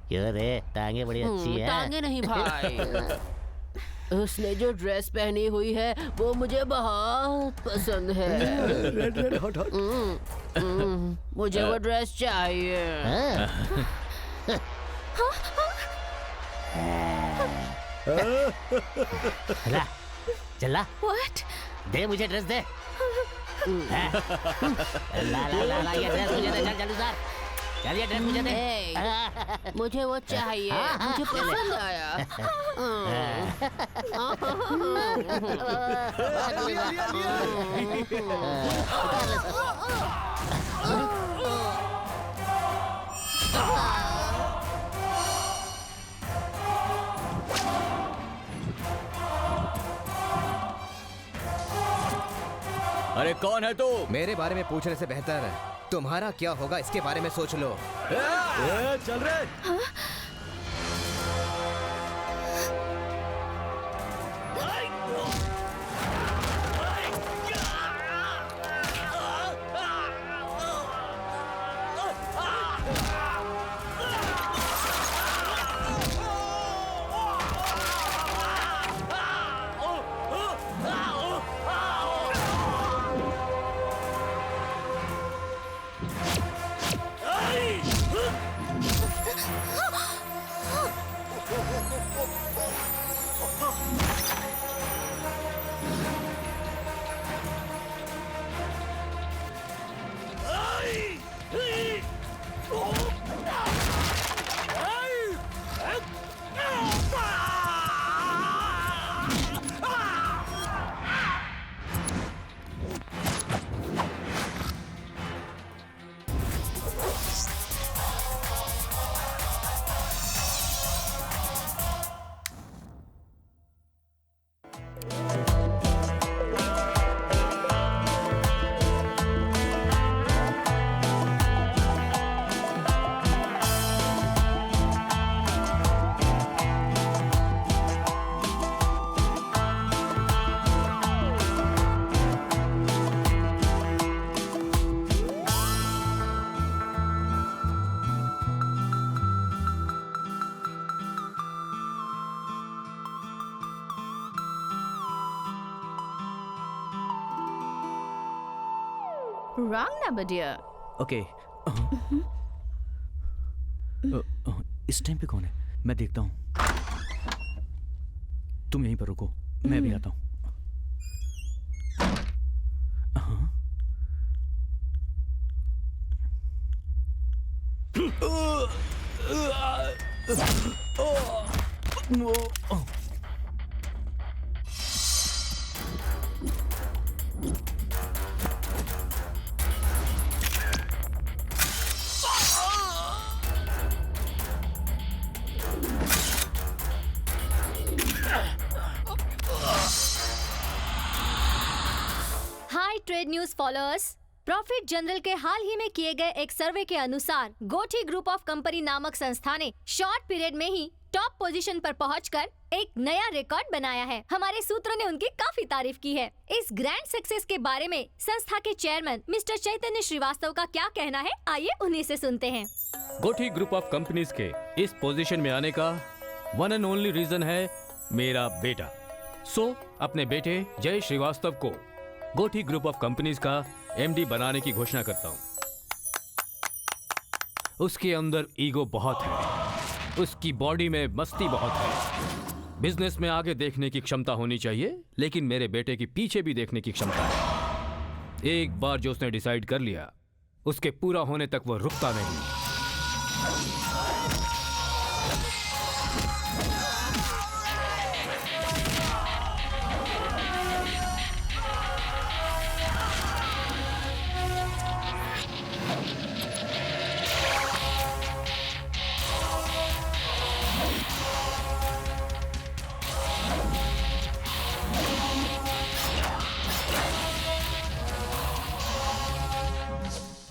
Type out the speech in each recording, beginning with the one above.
क्यों रे, टांगे बड़ी अच्छी है। टांगे नहीं भाई, उसने जो ड्रेस पहनी हुई है वो मुझे बहुत पसंद है। Red red hot hot. मुझे वो ड्रेस चाहिए। चला चला, What? दे मुझे ड्रेस दे। ला ला ला ला, ये ड्रेस मुझे दे, चल जल्दी सर, चल ये ड्रेस मुझे दे। मुझे वो चाहिए, मुझे पसंद आया। अरे कौन है तू? मेरे बारे में पूछने से बेहतर तुम्हारा क्या होगा इसके बारे में सोच लो। चल रे। Wrong number, dear. ओके। इस टाइम पे कौन है? मैं देखता हूँ। तुम यहीं पर रुको, मैं भी आता हूँ। Hi trade news followers, profit general के हाल ही में किए गए एक सर्वे के अनुसार गोठी ग्रुप ऑफ कंपनी नामक संस्था ने शॉर्ट पीरियड में ही टॉप पोजीशन पर पहुंचकर एक नया रिकॉर्ड बनाया है। हमारे सूत्रों ने उनकी काफी तारीफ की है। इस ग्रैंड सक्सेस के बारे में संस्था के चेयरमैन मिस्टर चैतन्य श्रीवास्तव का क्या कहना है, आइए उन्हीं से सुनते हैं। गोठी ग्रुप ऑफ कंपनीज के इस पोजीशन में आने का वन एंड ओनली रीजन है मेरा बेटा। सो अपने बेटे जय श्रीवास्तव को गोठी ग्रुप ऑफ कंपनीज का एमडी बनाने की घोषणा करता हूं। उसके अंदर ईगो बहुत है, उसकी बॉडी में मस्ती बहुत है। बिजनेस में आगे देखने की क्षमता होनी चाहिए, लेकिन मेरे बेटे की पीछे भी देखने की क्षमता है। एक बार जो उसने डिसाइड कर लिया, उसके पूरा होने तक वो रुकता नहीं।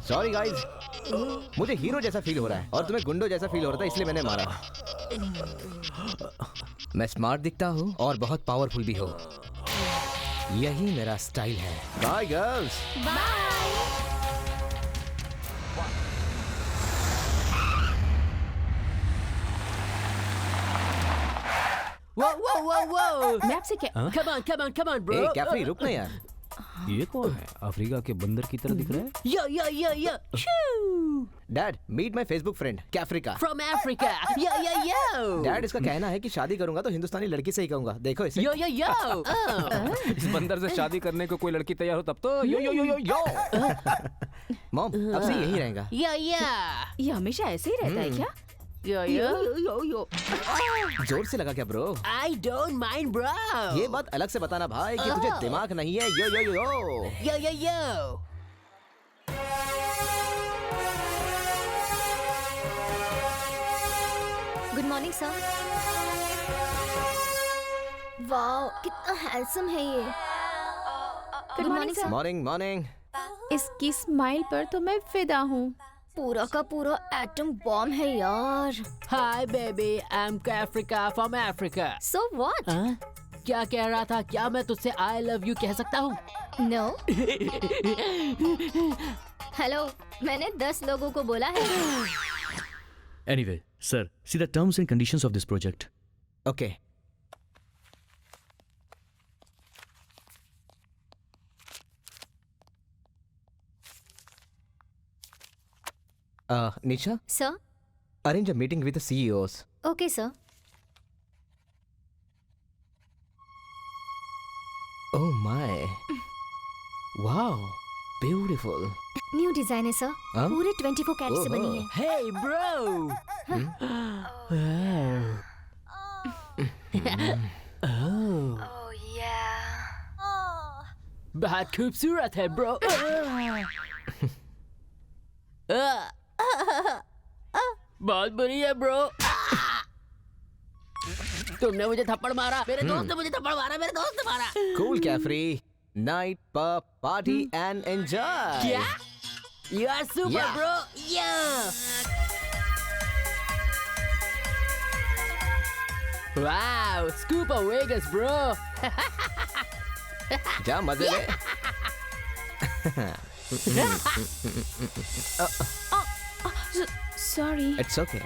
सॉरी गाइस, मुझे हीरो जैसा फील हो रहा है और तुम्हें गुंडो जैसा फील हो रहा था, इसलिए मैंने मारा। मैं स्मार्ट दिखता हूँ और बहुत पावरफुल भी हो, यही मेरा स्टाइल है। Bye girls. Bye. Whoa, whoa, whoa, whoa! मैं आपसे क्या Come on, come on, come on, A bro. कैफरी रुक ना यार। ये कौन है? अफ्रीका के बंदर की तरह दिख रहा है। Yo, yo, yo, yo. Shoo! Dad meet my Facebook friend Caffrey का। From Africa. Yo, yo, yo. Dad इसका कहना है कि शादी करूंगा तो हिंदुस्तानी लड़की से ही कहूंगा। देखो इसे। Yo, yo, yo. इस बंदर से शादी करने को कोई लड़की तैयार हो तब तो यो यो यो यो यो। मॉम अब से यही रहेगा। Yo, yo. ये हमेशा ऐसे ही रहता है क्या? Yo, yo. जोर से लगा क्या bro? I don't mind, bro. ये बात अलग से बताना भाई कि तुझे दिमाग नहीं है। यो यो यो यो। Yo, yo, yo. Good morning sir. Wow, कितना हैंडसम है ये। Good morning sir. Morning morning. इसकी स्माइल पर तो मैं फिदा हूँ। पूरा का पूरा एटम बॉम्ब है यार। Hi, baby. I'm Africa from Africa. So what? हाँ? क्या कह रहा था? क्या मैं तुझसे I love you कह सकता हूँ? नो। हेलो, मैंने 10 लोगों को बोला है। Anyway, sir, see the terms and conditions of this project. Okay. Nisha, sir. arrange a meeting with the CEOs. Okay sir. Oh my. Wow. Beautiful. New design है sir. हाँ? पूरे 24 कैरेट से बनी है। Hey, bro. Oh, yeah. बहुत खूबसूरत है, bro. बहुत बुरी है, bro. तुमने मुझे थप्पड़ मारा, मेरे दोस्त ने मुझे थप्पड़ मारा, मेरे दोस्त ने मारा. Cool, Caffrey. Night, pub, party and enjoy. क्या? You are super, Yeah. bro. Yeah. Wow, scoop of Vegas, bro. जा मजे ले। सॉरी। It's okay.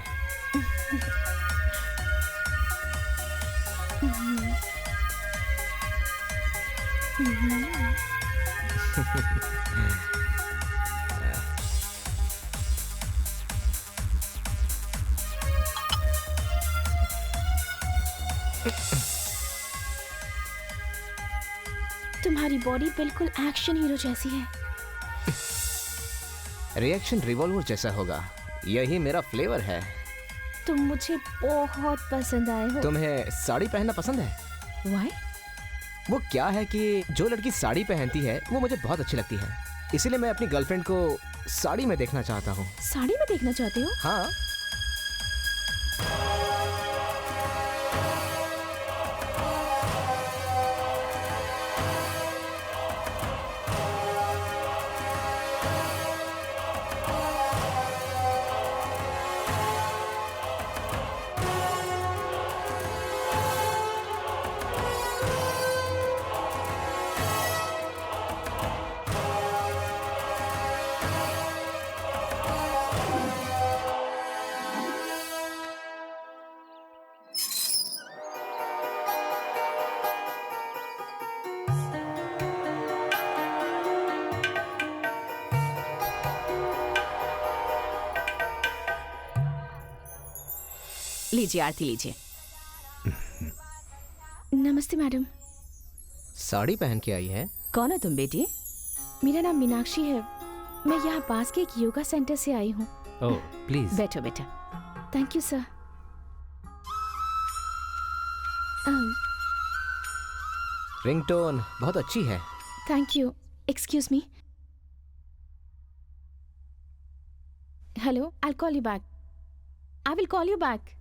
तुम्हारी बॉडी बिल्कुल एक्शन हीरो जैसी है। रिएक्शन रिवॉल्वर जैसा होगा। यही मेरा फ्लेवर है। तुम मुझे बहुत पसंद आए हो। तुम्हें साड़ी पहनना पसंद है? Why? वो क्या है कि जो लड़की साड़ी पहनती है वो मुझे बहुत अच्छी लगती है। इसीलिए मैं अपनी गर्लफ्रेंड को साड़ी में देखना चाहता हूँ। साड़ी में देखना चाहते हो? हाँ। लीजिए आरती लीजिए। नमस्ते मैडम। साड़ी पहन के आई है? कौन हो तुम बेटी? मेरा नाम मीनाक्षी है। मैं यहाँ पास के एक योगा सेंटर से आई हूँ। Oh please. बैठो बेटा। Thank you sir. रिंगटोन बहुत अच्छी है। Thank you. Excuse me. Hello, I call you back. I will call you back.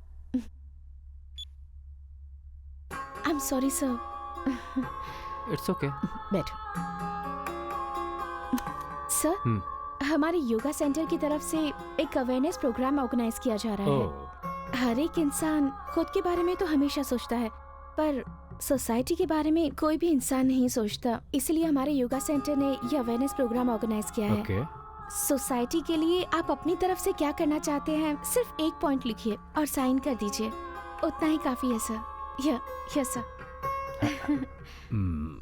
I am sorry sir. It's okay. बैठो। सर, हमारे योगा सेंटर की तरफ से एक अवेयरनेस प्रोग्राम ऑर्गेनाइज किया जा रहा है। हर एक इंसान खुद के बारे में तो हमेशा सोचता है, पर सोसाइटी के बारे में कोई भी इंसान नहीं सोचता। इसलिए हमारे योगा सेंटर ने यह अवेयरनेस प्रोग्राम ऑर्गेनाइज किया है। सोसाइटी के लिए आप अपनी तरफ से क्या करना चाहते हैं, सिर्फ एक पॉइंट लिखिए और साइन कर दीजिए। उतना ही काफी है sir. Oh please. Thank you sir. Yes, sir.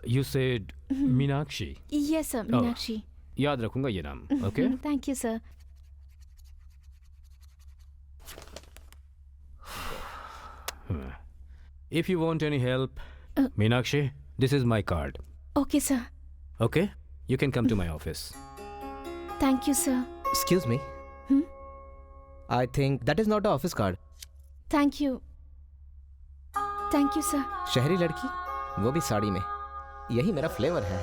You said Meenakshi. Yes, sir, Meenakshi. याद रखूंगा ये नाम. Okay. Thank you, sir. If you want any help, Meenakshi, this is my card. Okay, sir. Okay? You can come to my office. Thank you, sir. Excuse me. I think that is not an office card. Thank you. Thank you, sir. शहरी लड़की, वो भी साड़ी में. यही मेरा flavour है.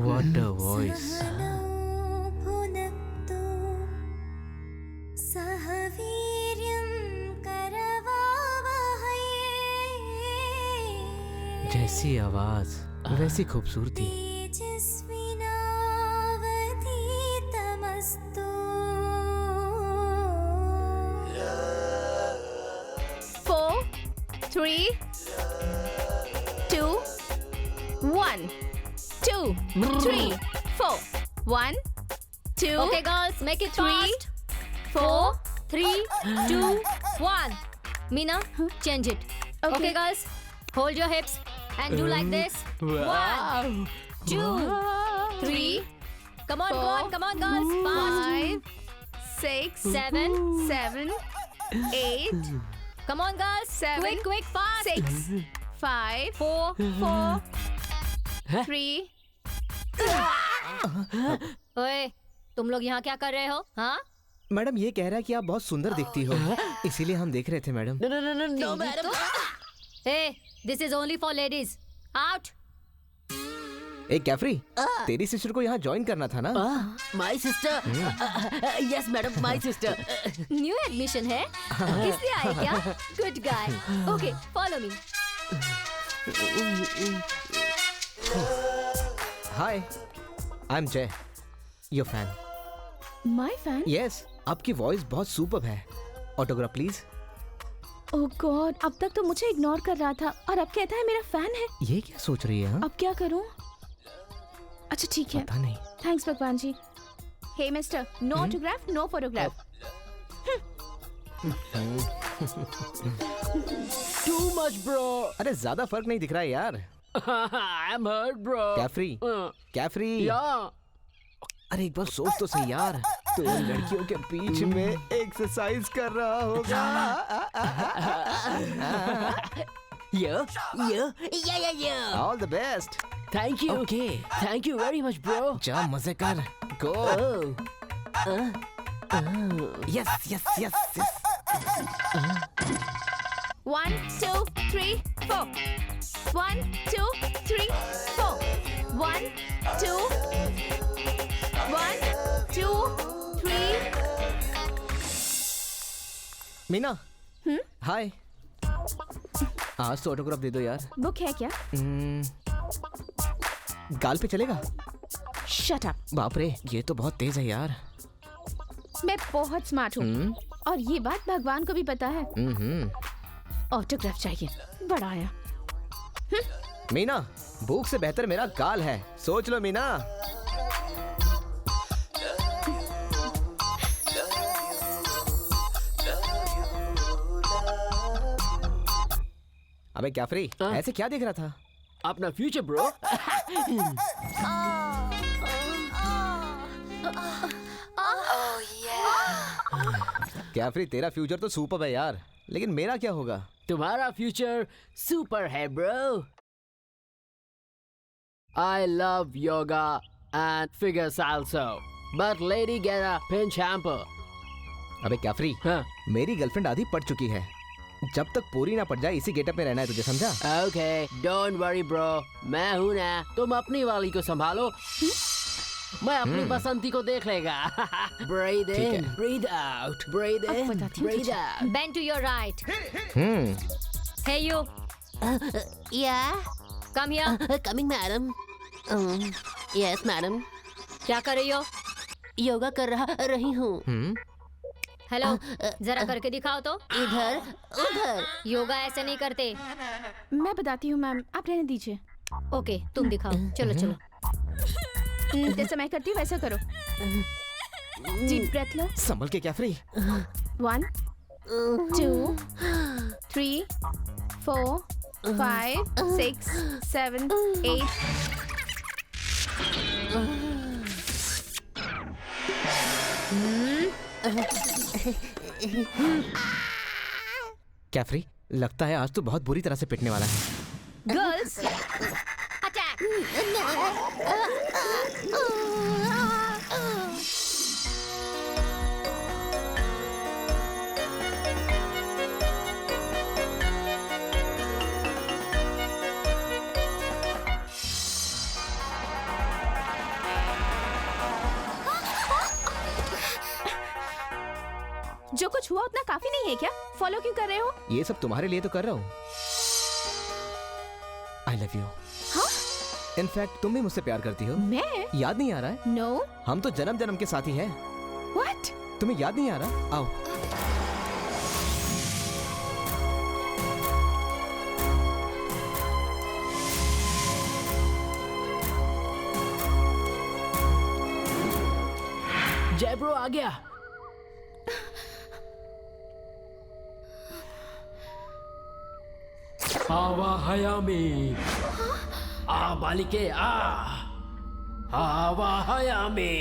What a voice. जैसी आवाज वैसी खूबसूरती. Four, three, two, one, two, three, four. 1, 2. Okay, girls, make it 3, fast. 4. 3, 2, 1. Meena, change it. Okay. Okay, girls, hold your hips and do like this. 1, 2, 3. Come on, come on, girls. Fast. 5, 6, 7. 7, 8, Come on, girls. 7, Quick, fast. 6, 5, 4. 4, 3. ओए, तुम लोग यहाँ क्या कर रहे हो? हाँ? Madam ये कह रहा है कि आप बहुत सुंदर दिखती हो. इसीलिए हम देख रहे थे madam. No, madam. Hey, this is only for ladies. Out. एक कैफरी, तेरी सिस्टर को यहाँ ज्वाइन करना था ना? My sister. Yes, madam, my sister. New admission है? इसलिए आए क्या? Good guy. Okay, follow me. Hi, I'm Jay, your fan. My fan? Yes, आपकी वॉइस बहुत सुपर्ब है. Autograph please. Oh God, अब तक तो मुझे इग्नोर कर रहा था और अब कहता है मेरा फैन है. ये क्या सोच रही है? हाँ? अब क्या करूं? अच्छा ठीक है. पता नहीं. थैंक्स भगवान जी. Hey mister, no autograph, no photograph. Too much, bro. अरे ज्यादा फर्क नहीं दिख रहा है यार. I'm hurt, bro. कैफरी, कैफरी. Yeah. अरे एक बार सोच तो सही यार. तो लड़कियों के बीच में एक्सरसाइज कर रहा होगा. Yeah. All the best. Thank you. Okay. Thank you very much, bro. जा मजे कर. Go. Oh. Yes, yes, yes, yes. 1, 2, 3, 4. 1, 2, 3, 4. 1, 2, 1, 2, 3. Meena. हाय. आज तो ऑटोग्राफ दे दो यार. बुक है क्या? गाल पे चलेगा? Shut up. बाप रे, ये तो बहुत तेज है यार. मैं बहुत स्मार्ट हूँ और ये बात भगवान को भी पता है. ऑटोग्राफ चाहिए. बड़ा आया. मीना, बुक से बेहतर मेरा गाल है. सोच लो मीना. अबे क्या फ्री, ऐसे क्या देख रहा था? अपना फ्यूचर, ब्रो. क्या फ्री, तेरा फ्यूचर तो सुपर है यार, लेकिन मेरा क्या होगा? तुम्हारा फ्यूचर सुपर है, bro. I love yoga and figures also, but lady get a pinch hamper. अबे क्या फ्री, हाँ. मेरी गर्लफ्रेंड आधी पड़ चुकी है. जब तक पूरी ना पड़ जाए इसी गेटअप में रहना है तुझे, समझा? Okay, don't worry, bro. मैं हूँ ना. तुम अपनी वाली को संभालो. मैं अपनी बसंती को देख लेगा. Breathe in, breathe out, breathe in, breathe out. Bend to your right. Hey you, Yeah. come here. Coming, madam. Yes, madam. क्या कर रही हो? योगा कर रही हूँ। हेलो, जरा करके दिखाओ तो। इधर उधर। योगा ऐसे नहीं करते। मैं बताती हूँ मैम, आप रहने दीजिए। ओके, तुम दिखाओ। चलो चलो। जैसे मैं करती हूँ वैसा करो। डीप ब्रेथ लो। संभल के कैफरी। 1 2 3 4 5 6 7 8। कैफरी, लगता है आज तो बहुत बुरी तरह से पिटने वाला है। Girls attack. जो कुछ हुआ उतना काफी नहीं है क्या? फॉलो क्यों कर रहे हो? ये सब तुम्हारे लिए तो कर रहा हूँ। I love you. हाँ? इनफैक्ट तुम भी मुझसे प्यार करती हो। मैं? याद नहीं आ रहा है? नो। हम तो जन्म जन्म के साथी हैं। व्हाट? तुम्हें याद नहीं आ रहा? आओ। जय ब्रो आ गया। आवा हयामी। आ बालिके आ। आवा हयामी।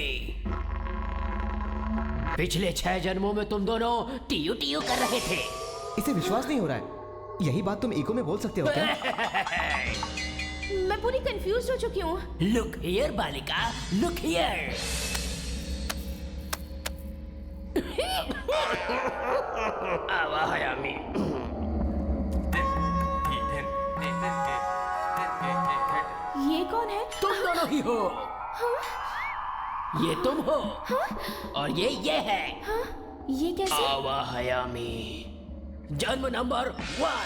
पिछले 6 जन्मों में तुम दोनों टीयू टीयू कर रहे थे। इसे विश्वास नहीं हो रहा है। यही बात तुम ईगो में बोल सकते हो क्या? मैं पूरी कंफ्यूज हो चुकी हूँ। लुक हियर बालिका, लुक हियर। आवा हयामी। ये कौन है? तुम दोनों ही हो। ये तुम हो और ये है। ये कैसे? आवा हयामी। जन्म नंबर 1।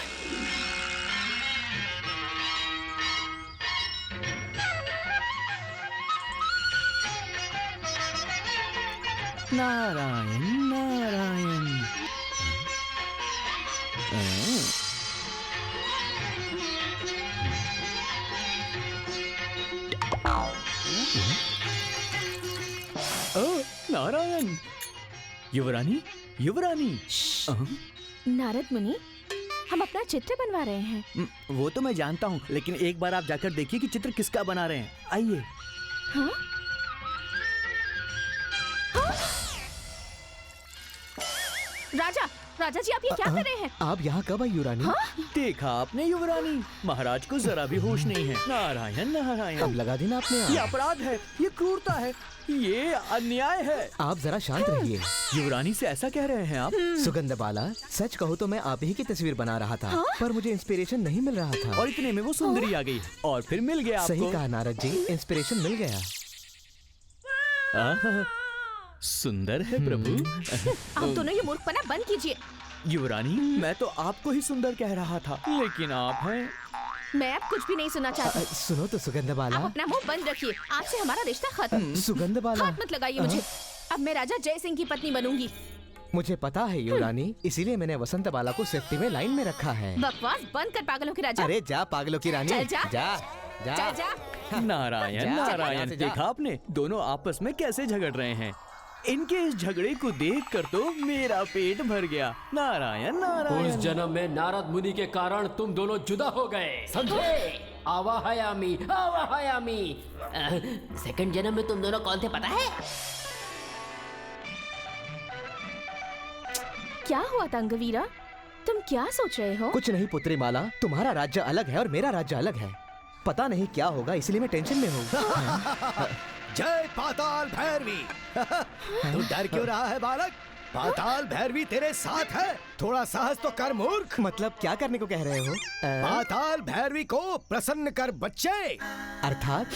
नारायण नारायण। नारायण। युवरानी, युवरानी। नारद मुनि, हम अपना चित्र बनवा रहे हैं। वो तो मैं जानता हूँ, लेकिन एक बार आप जाकर देखिए कि चित्र किसका बना रहे हैं। आइए। हाँ? राजा, राजा जी आप ये क्या कर रहे हैं? आप यहाँ कब आई युवरानी? देखा आपने युवरानी, महाराज को जरा भी होश नहीं है। नारायण नारायण। अब लगा दी ना आपने ये आग। अपराध है, ये क्रूरता है, ये अन्याय है। आप जरा शांत रहिए। युवरानी से ऐसा कह रहे हैं आप? सुगंध बाला, सच कहूँ तो मैं आप ही की तस्वीर बना रहा था, पर मुझे इंस्पिरेशन नहीं मिल रहा था। और इतने में वो सुंदरी आ गई और फिर मिल गया आपको। सही कहा नारद जी, इंस्पिरेशन मिल गया। आहा, सुंदर है प्रभु। आप दोनों ये मूर्खपना बंद कीजिए। युवरानी, मैं तो आपको ही सुंदर कह रहा था, लेकिन आप हैं। मैं अब कुछ भी नहीं सुनना चाहती। सुनो तो सुगंध बाला। आप अपना मुंह बंद रखिए। आज से हमारा रिश्ता खत्म। सुगंध बाला, हाथ मत लगाइए मुझे। अब मैं राजा जय सिंह की पत्नी बनूंगी। मुझे पता है युवरानी, इसीलिए मैंने वसंत बाला को सेफ्टी में लाइन में रखा है। बकवास बंद कर पागलों के राजा। अरे जा पागलों की रानी। चल जा। जा जा। चल जा। नारायण जा, नारायण। जा, जा। देखा आपने, दोनों आपस में कैसे झगड़ रहे हैं। इनके इस झगड़े को देखकर तो मेरा पेट भर गया। नारायण उस नारायण। जन्म में नारद मुनि के कारण तुम दोनों जुदा हो गए, समझे? आवा हयामी, आवा हयामी। सेकंड जन्म में तुम दोनों कौन थे पता है? क्या हुआ तंगवीरा? तुम क्या सोच रहे हो? कुछ नहीं पुत्री माला, तुम्हारा राज्य अलग है और मेरा राज्य अलग है। पता नहीं क्या होगा, इसलिए मैं टेंशन में हूँ। जय पाताल भैरवी। तू डर क्यों रहा है बालक? पाताल भैरवी तेरे साथ है। थोड़ा साहस तो कर मूर्ख। मतलब क्या करने को कह रहे हो? पाताल भैरवी को प्रसन्न कर बच्चे। अर्थात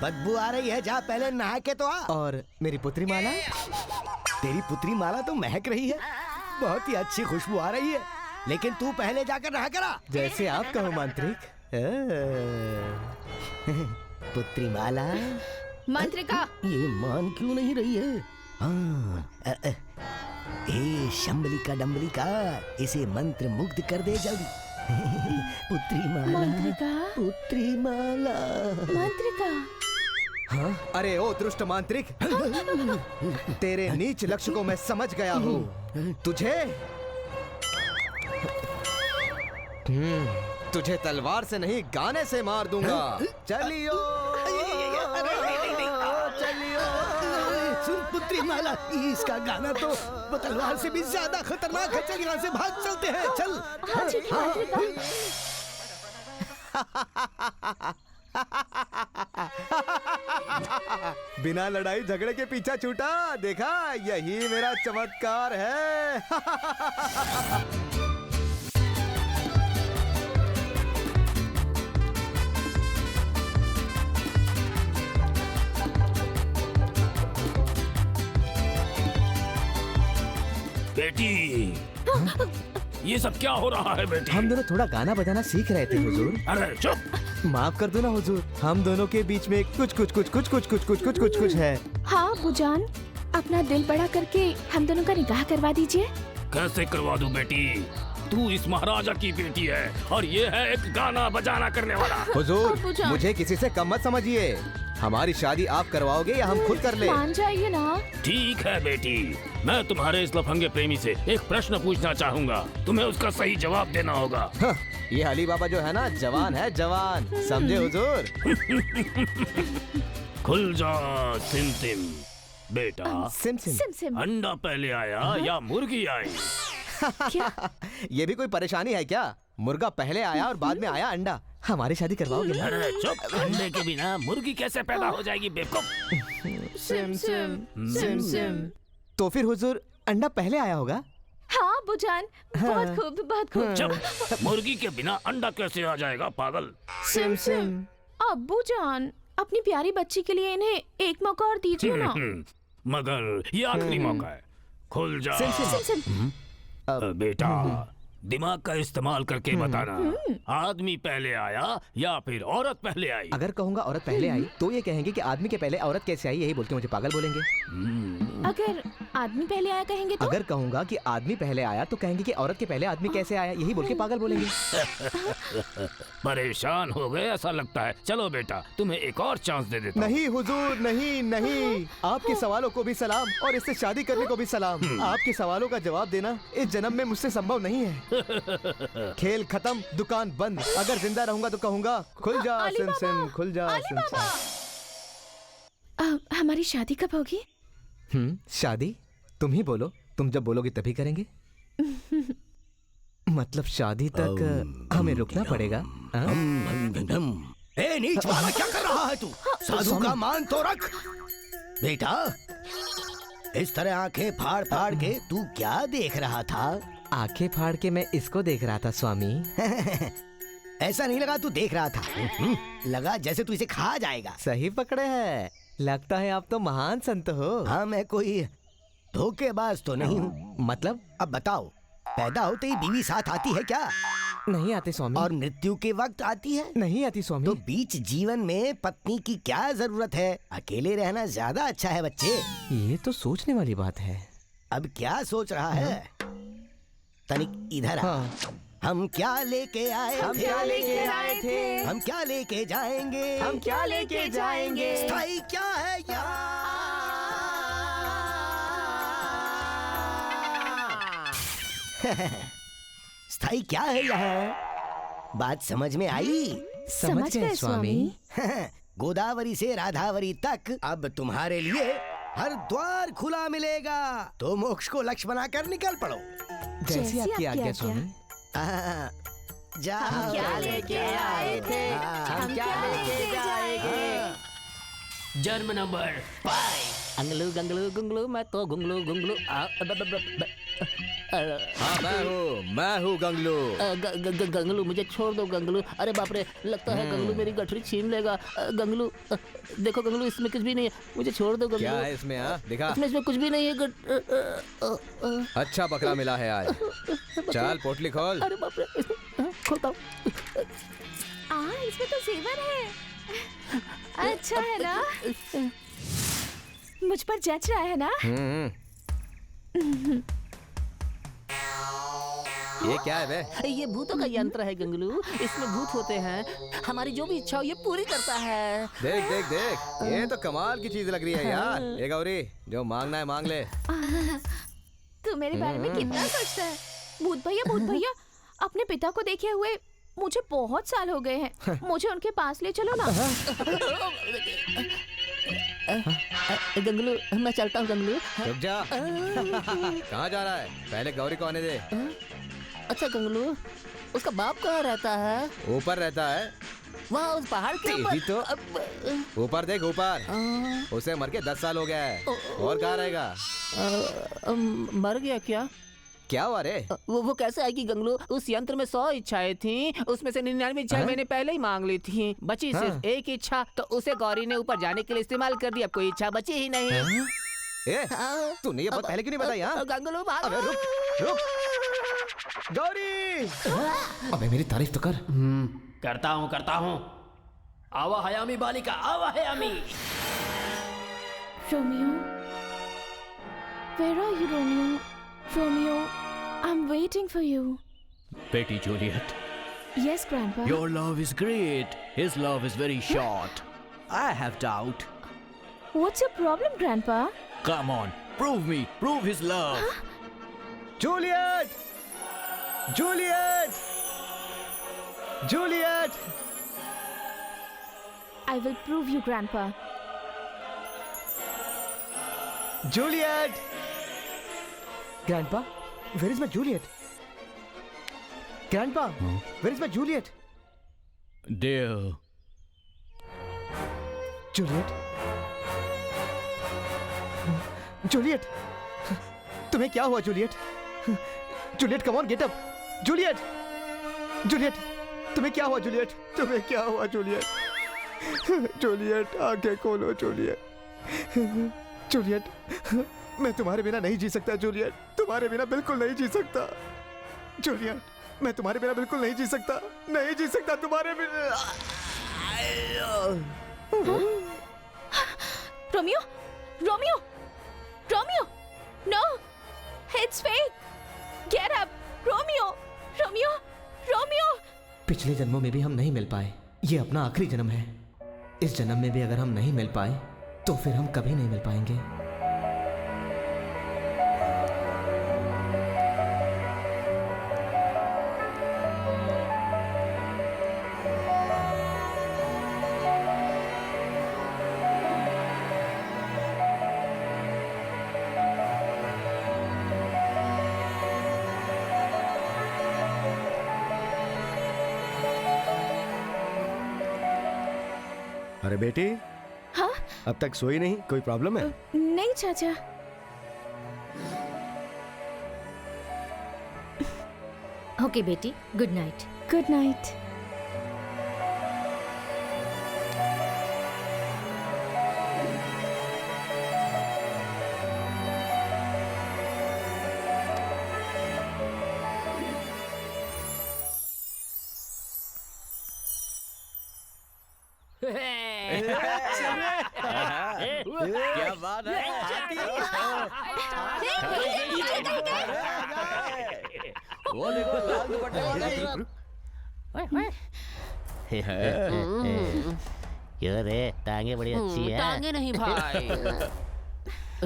बदबू आ रही है, जा पहले नहा के तो आ। और मेरी पुत्री माला? तेरी पुत्री माला तो महक रही है, बहुत ही अच्छी खुशबू आ रही है, लेकिन तू पहले जाकर नहा कर आ। जैसे आप कहो मंत्रिक। पुत्री माला, मंत्रिका। ये मान क्यों नहीं रही है? हाँ, ए शंबलिका डम्बलिका, इसे मंत्र मुग्ध कर दे जल्दी। पुत्री माला, मंत्रिका। पुत्री माला। मंत्रिका। हाँ? अरे ओ दुष्ट मांत्रिक, तेरे नीच लक्ष्य को मैं समझ गया हूँ। तुझे तलवार से नहीं गाने से मार दूंगा। चलियो चलियो। सुन पुत्री माला, इसका गाना तो तलवार से भी ज्यादा खतरनाक है। चल यहाँ से भाग चलते हैं, चल। हाँ ठीक है मंत्रिका। बिना लड़ाई झगड़े के पीछा छूटा, देखा? यही मेरा चमत्कार है। बेटी, ये सब क्या हो रहा है बेटी? हम दोनों थोड़ा गाना बजाना सीख रहे थे हुजूर। अरे चुप! माफ कर दो ना हुजूर, हम दोनों के बीच में कुछ है। हाँ अब्बूजान, अपना दिल बड़ा करके हम दोनों का निकाह करवा दीजिए। कैसे करवा दूं बेटी? तू इस महाराजा की बेटी है और ये है एक गाना बजाना करने वाला। हुजूर, अब्बूजान। मुझे किसी से कम मत समझिए। हमारी शादी आप करवाओगे या हम खुद कर ले? मान जाइए ना। ठीक है बेटी, मैं तुम्हारे इस लफंगे प्रेमी से एक प्रश्न पूछना चाहूंगा, तुम्हें उसका सही जवाब देना होगा। हाँ, ये अली बाबा जो है ना, जवान है जवान, समझे हुजूर? खुल जा सिम सिम बेटा। SIM SIM. SIM SIM. अंडा पहले आया या मुर्गी आई? ये भी कोई परेशानी है क्या? मुर्गा पहले आया और बाद में आया अंडा। हमारी शादी करवाओगे ना? अरे चुप! अंडे के बिना मुर्गी कैसे पैदा हो जाएगी बेवकूफ? SIM SIM. SIM SIM. तो फिर हुजूर, अंडा पहले आया होगा? हाँ अब्बूजान, बहुत खूब बहुत खूब। चुप! मुर्गी के बिना अंडा कैसे आ जाएगा पागल? SIM SIM. अब्बूजान, अपनी प्यारी बच्ची के लिए इन्हें एक मौका और दीजिए ना। मगर ये आखिरी मौका है। खुल जा सिम सिम। बेटा, दिमाग का इस्तेमाल करके बताना, आदमी पहले आया या फिर औरत पहले आई? अगर कहूँगा औरत पहले आई तो ये कहेंगे कि आदमी के पहले औरत कैसे आई, यही बोल के मुझे पागल बोलेंगे। अगर आदमी पहले आया कहेंगे तो? अगर कहूँगा कि आदमी पहले आया तो कहेंगे कि औरत के पहले आदमी कैसे आया, यही बोल के पागल बोलेंगे। परेशान हो गए ऐसा लगता है। चलो बेटा, तुम्हें एक और चांस दे देता हूं। नहीं हुजूर, नहीं नहीं, आपके सवालों को भी सलाम और इससे शादी करने को भी सलाम। आपके सवालों का जवाब देना इस जन्म में मुझसे संभव नहीं है। खेल खत्म, दुकान बंद। अगर जिंदा रहूंगा तो कहूंगा खुल जा सिम सिम, खुल जा सिम सिम। हमारी शादी कब होगी? शादी? तुम ही बोलो, तुम जब बोलोगी तभी करेंगे। मतलब शादी तक हमें रुकना पड़ेगा। ए नीच वाला, क्या कर रहा है तू? साधु का मान तो रख बेटा। इस तरह आंखें फाड़ फाड़ के तू क्या देख रहा था? आंखें फाड़ के मैं इसको देख रहा था स्वामी। ऐसा नहीं लगा तू देख रहा था, लगा जैसे तू इसे खा जाएगा। सही पकड़े हैं, लगता है आप तो महान संत हो। हाँ, मैं कोई धोखेबाज तो नहीं हूँ। मतलब? अब बताओ, पैदा होते ही बीवी साथ आती है क्या? नहीं आती स्वामी। और मृत्यु के वक्त आती है? नहीं आती स्वामी। तो बीच जीवन में पत्नी की क्या जरूरत है? अकेले रहना ज्यादा अच्छा है बच्चे। ये तो सोचने वाली बात है। अब क्या सोच रहा है? तनिक इधर आ। हम क्या लेके आए थे? हम क्या लेके आए थे? हम क्या लेके जाएंगे? हम क्या लेके जाएंगे? स्थाई क्या है यहाँ? स्थाई क्या है यहाँ? बात समझ में आई? समझ गए स्वामी। गोदावरी से राधावरी तक अब तुम्हारे लिए हर द्वार खुला मिलेगा, तो मोक्ष को लक्ष्य बनाकर निकल पड़ो। जैसी आपकी आज्ञा स्वामी। जाओ। हम क्या लेके आए थे? हम क्या लेके जाएंगे? जन्म नंबर 5। अंगलू गंगलू गुंगलू, मैं तो गुंगलू गुंगलू। मैं हूँ गंगलू। गंगलू, मुझे छोड़ दो गंगलू। अरे बाप रे, लगता है गंगलू मेरी गठरी छीन लेगा। गंगलू, देखो गंगलू, इसमें कुछ भी नहीं है, मुझे छोड़ दो गंगलू। क्या है इसमें? दिखा। इसमें कुछ भी नहीं है। अच्छा बकरा मिला है आज। चल पोटली खोल। अरे बाप रे, खोलता हूँ। इसमें तो जेवर है। अच्छा है ना? मुझ पर जच रहा है ना? ये क्या है बे? ये भूतों का यंत्र है गंगलू। इसमें भूत होते हैं, हमारी जो भी इच्छा हो ये पूरी करता है। देख देख देख, ये तो कमाल की चीज लग रही है यार। ये गौरी, जो मांगना है मांग ले। तू मेरे बारे में कितना सोचता है? भूत भैया, अपने पिता को देखे हुए मुझे बहुत साल हो गए हैं। मुझे उनके पास ले चलो ना। गंगलू, मैं चलता हूँ गंगलू। रुक जा। कहाँ जा रहा है? पहले गौरी को आने दे। अच्छा गंगलू, उसका बाप कहाँ रहता है? ऊपर रहता है। वहाँ उस पहाड़ के तेरी ऊपर। तो। अब- ऊपर देख ऊपर। उसे मर के 10 साल हो गया है। और कहाँ रहेगा? मर गया क्या? क्या हुआ रे? वो कैसे आएगी गंगलू? उस यंत्र में 100 इच्छाएं थी, उसमें से 99 इच्छाएं मैंने पहले ही मांग ली थी। बची सिर्फ एक इच्छा, तो उसे गौरी ने ऊपर जाने के लिए इस्तेमाल कर दिया। अब कोई इच्छा बची ही नहीं। ए, तूने ये बात पहले क्यों नहीं बताई? हाँ? गंगलू भाग। अबे रुक रुक। गौरी! अबे मेरी तारीफ तो कर। करता हूँ। आवा हयामी बालिका, आवा हयामी। Romeo, where are you, Romeo? Romeo, I'm waiting for you. बेटी Juliet, Yes, Grandpa. Your love is great. His love is very short. I have doubt. What's your problem, Grandpa? Come on, prove me. Prove his love. Juliet! Juliet! Juliet! I will prove you, Grandpa. Juliet! Grandpa, where is my Juliet? Grandpa, where is my Juliet? dear, Juliet? Juliet! तुम्हें क्या हुआ Juliet? Juliet, come on, get up! Juliet! Juliet! तुम्हें क्या हुआ Juliet? तुम्हें क्या हुआ Juliet? Juliet, आंखें खोलो जूलियट। जूलियट, मैं तुम्हारे बिना नहीं जी सकता जूलियट। तुम्हारे बिना बिल्कुल नहीं जी सकता जूलियट। मैं तुम्हारे बिना बिल्कुल नहीं जी सकता। नहीं जी सकता तुम्हारे बिना। Romeo! Romeo! Romeo! No! It's fake! Get up! Romeo! Romeo! Romeo! पिछले जन्मों में भी हम नहीं मिल पाए। ये अपना आखिरी जन्म है। इस जन्म में भी अगर हम नहीं मिल पाए तो फिर हम कभी नहीं मिल पाएंगे। अरे बेटी, हाँ? अब तक सोई नहीं? कोई प्रॉब्लम है? नहीं चाचा। ओके बेटी, गुड नाइट। Good night. क्या बात है? वो देखो, लाल दुपट्टे वाली। क्यों रे, टांगे बड़ी अच्छी है। टांगे नहीं भाई।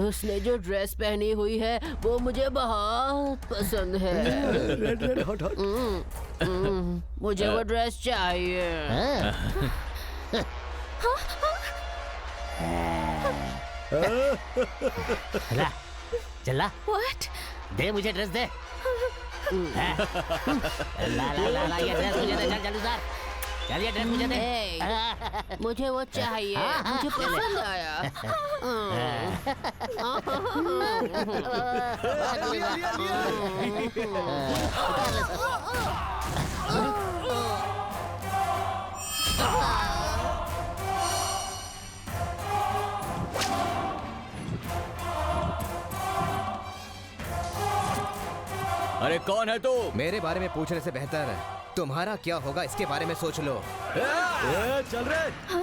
उसने जो ड्रेस पहनी हुई है वो मुझे बहुत पसंद है। Red red hot hot. मुझे वो ड्रेस चाहिए। चला चला, What? दे मुझे ड्रेस दे। ला ला ला ला, ये ड्रेस मुझे दे। चल जल्दी उतार, चल ये ड्रेस मुझे दे। ए, मुझे वो चाहिए। मुझे पसंद आया। अरे कौन है तू? मेरे बारे में पूछने से बेहतर तुम्हारा क्या होगा इसके बारे में सोच लो। चल रहे।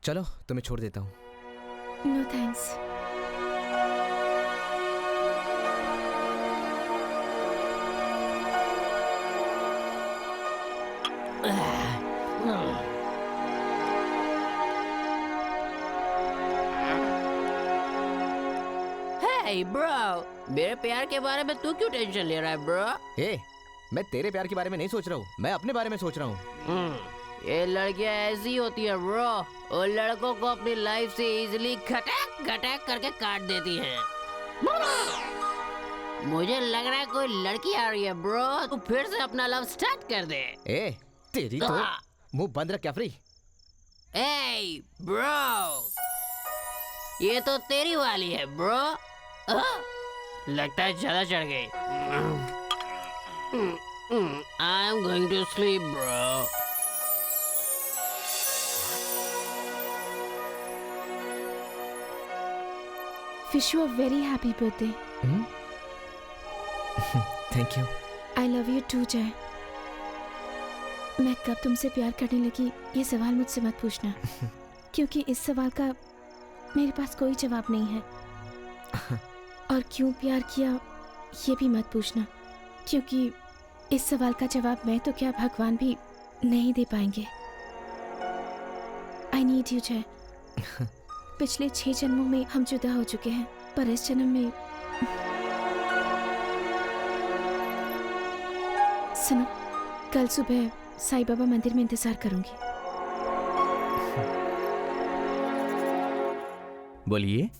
चलो तुम्हें छोड़ देता हूँ। No thanks. Hey bro, मेरे प्यार के बारे में तू क्यों टेंशन ले रहा है ब्रो? ए, मैं तेरे प्यार के बारे में नहीं सोच रहा हूँ, मैं अपने बारे में सोच रहा हूँ। ये लड़कियां ऐसी होती है ब्रो, और लड़कों को अपनी लाइफ से इजीली खटक खटक करके काट देती हैं। मुझे लग रहा है कोई लड़की आ रही है ब्रो, तू फिर से अपना लव स्टार्ट कर दे। ए, तेरी तो मुंह बंद रख कैफरी। Hey ब्रो, ये तो तेरी वाली है ब्रो। लगता है ज्यादा चढ़ गई। I'm going to sleep bro. Wish you a very happy birthday. Thank you. I love you too, जय। मैं कब तुमसे प्यार करने लगी ये सवाल मुझसे मत पूछना, क्योंकि इस सवाल का मेरे पास कोई जवाब नहीं है। और क्यों प्यार किया ये भी मत पूछना, क्योंकि इस सवाल का जवाब मैं तो क्या भगवान भी नहीं दे पाएंगे। आई नीड यू जय। पिछले 6 जन्मों में हम जुदा हो चुके हैं, पर इस जन्म में सुनो, कल सुबह साईं बाबा मंदिर में इंतजार करूंगी। बोलिए।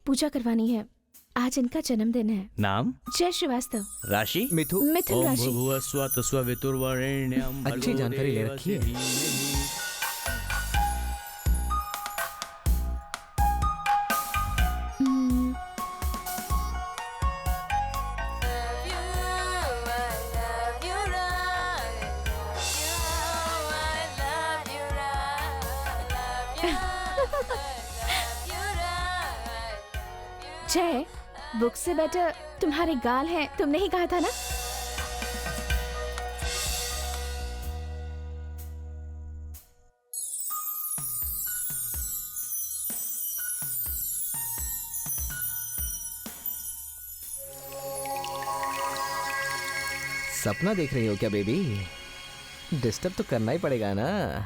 पूजा करवानी है, आज इनका जन्मदिन है। नाम? जय श्रीवास्तव। राशि? मिथुन राशि। अच्छी जानकारी ले रखी है। जय, बुक से बेटर तुम्हारे गाल हैं, तुमने ही कहा था ना? सपना देख रही हो क्या बेबी? डिस्टर्ब तो करना ही पड़ेगा ना।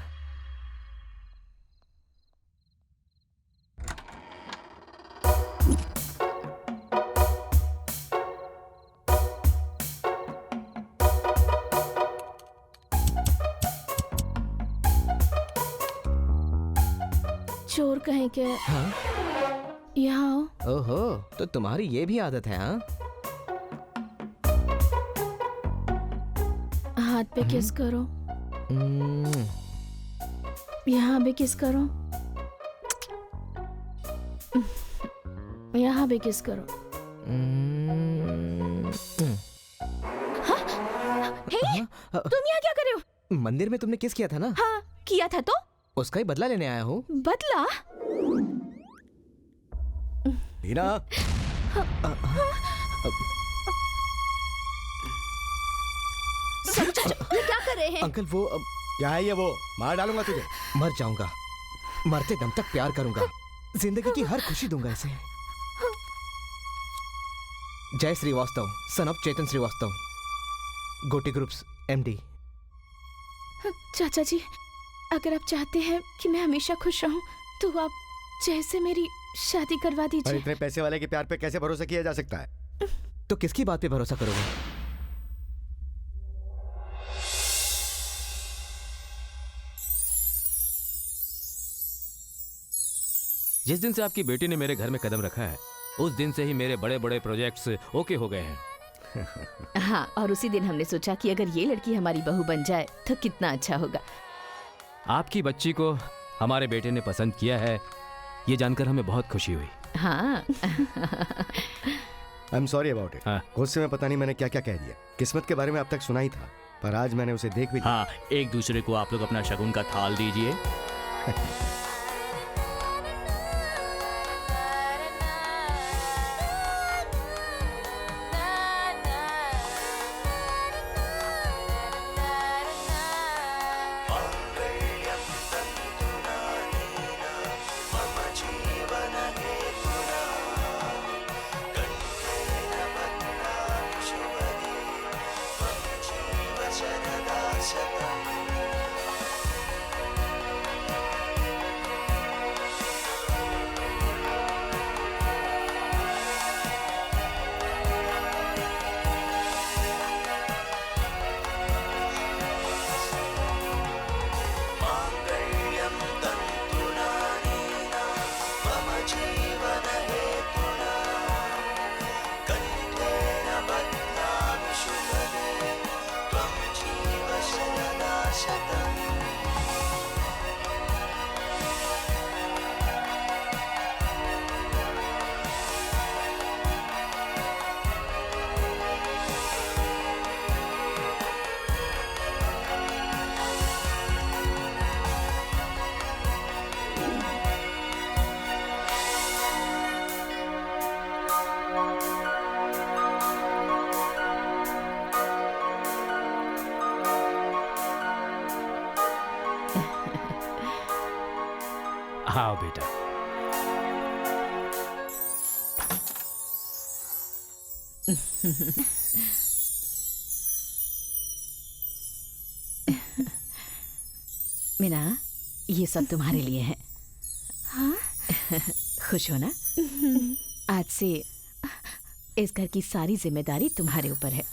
चोर कहीं के। हाँ? यहाँ आओ। ओहो, तो तुम्हारी ये भी आदत है? हाँ, हाथ पे किस करो, यहाँ भी किस करो, यहाँ भी किस करो। हाँ? हे, तुम यहाँ क्या कर रहे हो? मंदिर में तुमने किस किया था ना? हाँ, किया था तो उसका ही बदला लेने आया हूँ। बदला? हीना, ये क्या कर रहे हैं? अंकल वो क्या है ये? वो मार डालूंगा तुझे। मर जाऊंगा, मरते दम तक प्यार करूंगा, जिंदगी की हर खुशी दूंगा इसे। जय श्रीवास्तव, सन ऑफ चेतन श्रीवास्तव, गोटी ग्रुप्स MD। चाचा जी, अगर आप चाहते हैं कि मैं हमेशा खुश रहूं, तो आप जय से मेरी शादी करवा और दीजिए। इतने पैसे वाले के प्यार पे कैसे भरोसा किया जा सकता है? तो किसकी बात पे भरोसा करोगे? जिस दिन से आपकी बेटी ने मेरे घर में कदम रखा है, उस दिन से ही मेरे बड़े बड़े प्रोजेक्ट्स ओके हो गए हैं। हाँ, और उसी दिन हमने सोचा कि अगर ये लड़की हमारी बहू बन जाए तो कितना अच्छा होगा। आपकी बच्ची को हमारे बेटे ने पसंद किया है, ये जानकर हमें बहुत खुशी हुई। हाँ। आई एम सॉरी अबाउट इट। हाँ। गुस्से में पता नहीं मैंने क्या क्या कह दिया। किस्मत के बारे में अब तक सुना ही था, पर आज मैंने उसे देख भी लिया। हाँ, एक दूसरे को आप लोग अपना शगुन का थाल दीजिए। हाँ बेटा। मीना, ये सब तुम्हारे लिए है। हाँ? खुश हो ना? आज से इस घर की सारी जिम्मेदारी तुम्हारे ऊपर है।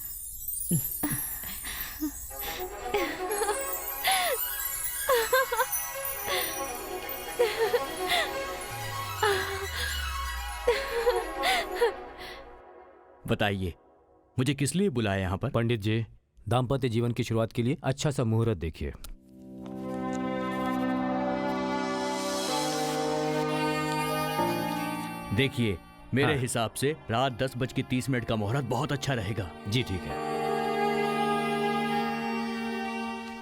बताइए, मुझे किस लिए बुलाया यहाँ पर? पंडित जी, दाम्पत्य जीवन की शुरुआत के लिए अच्छा सा मुहूर्त देखिए। देखिए, मेरे हाँ। हिसाब से रात 10:30 का मुहूर्त बहुत अच्छा रहेगा। जी ठीक है।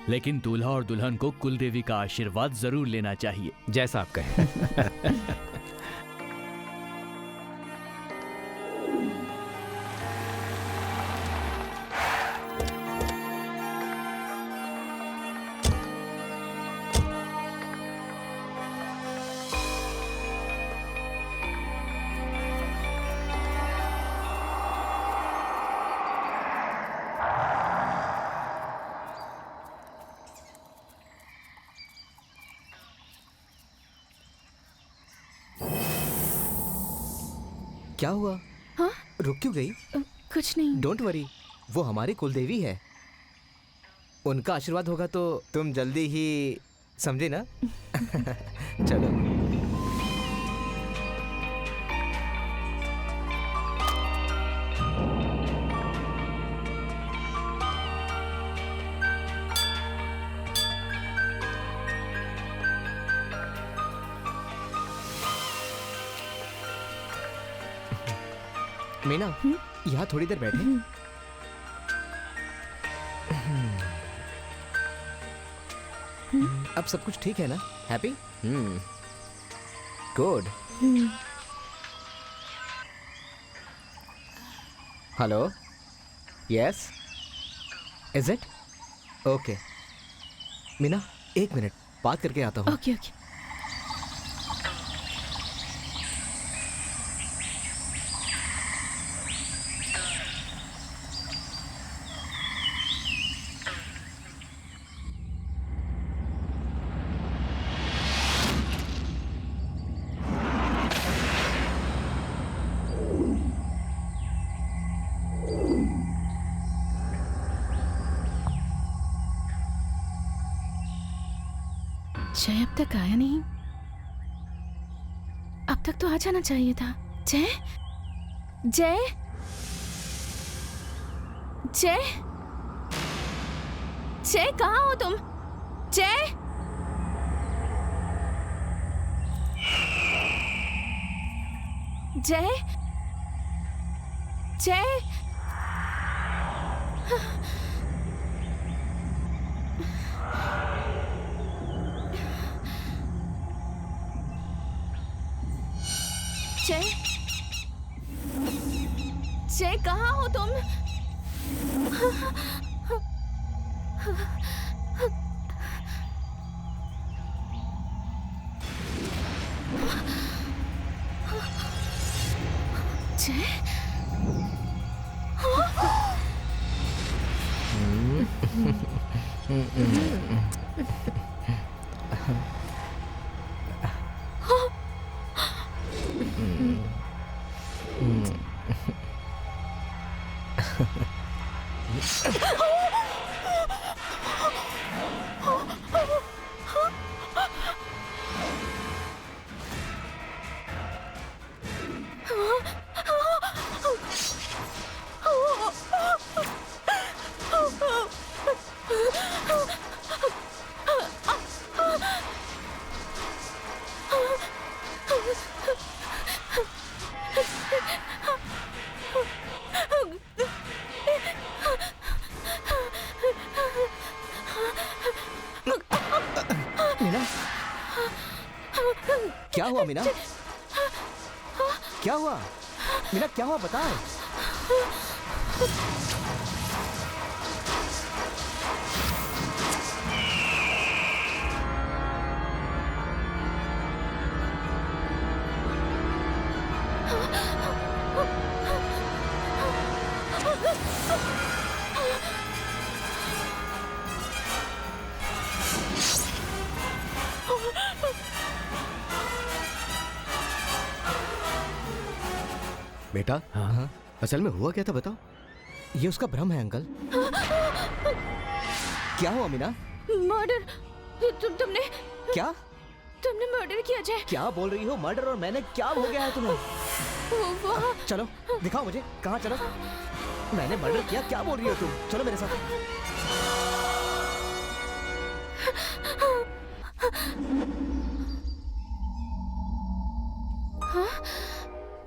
लेकिन दूल्हा और दुल्हन को कुलदेवी का आशीर्वाद जरूर लेना चाहिए। जैसा आप कहें। क्या हुआ? हाँ? रुक क्यों गई? कुछ नहीं। डोंट वरी, वो हमारी कुलदेवी है। उनका आशीर्वाद होगा तो तुम जल्दी ही समझे ना। चलो। मीना, यहाँ थोड़ी देर बैठे। अब सब कुछ ठीक है ना? Happy? Good. Hello, yes, is it? Okay Meena, 1 minute बात करके आता हूँ। Okay okay. जय अब तक आया नहीं। अब तक तो आ जाना चाहिए था। जय, जय, जय, जय, कहाँ हो तुम? जय, जय, जय, जय, जय, कहाँ हो तुम? जय, मीना, क्या हुआ मीना? क्या हुआ मीना? क्या हुआ बताओ। बेटा, हाँ असल में हुआ क्या था बताओ। ये उसका भ्रम है अंकल। क्या हुआ मीना? मर्डर। तुमने क्या मर्डर किया जय। क्या बोल रही हो? मर्डर? और मैंने? क्या हो गया है तुम्हें? वहाँ चलो दिखाओ मुझे, कहाँ? चलो, मैंने मर्डर किया? क्या बोल रही हो तुम? चलो मेरे साथ।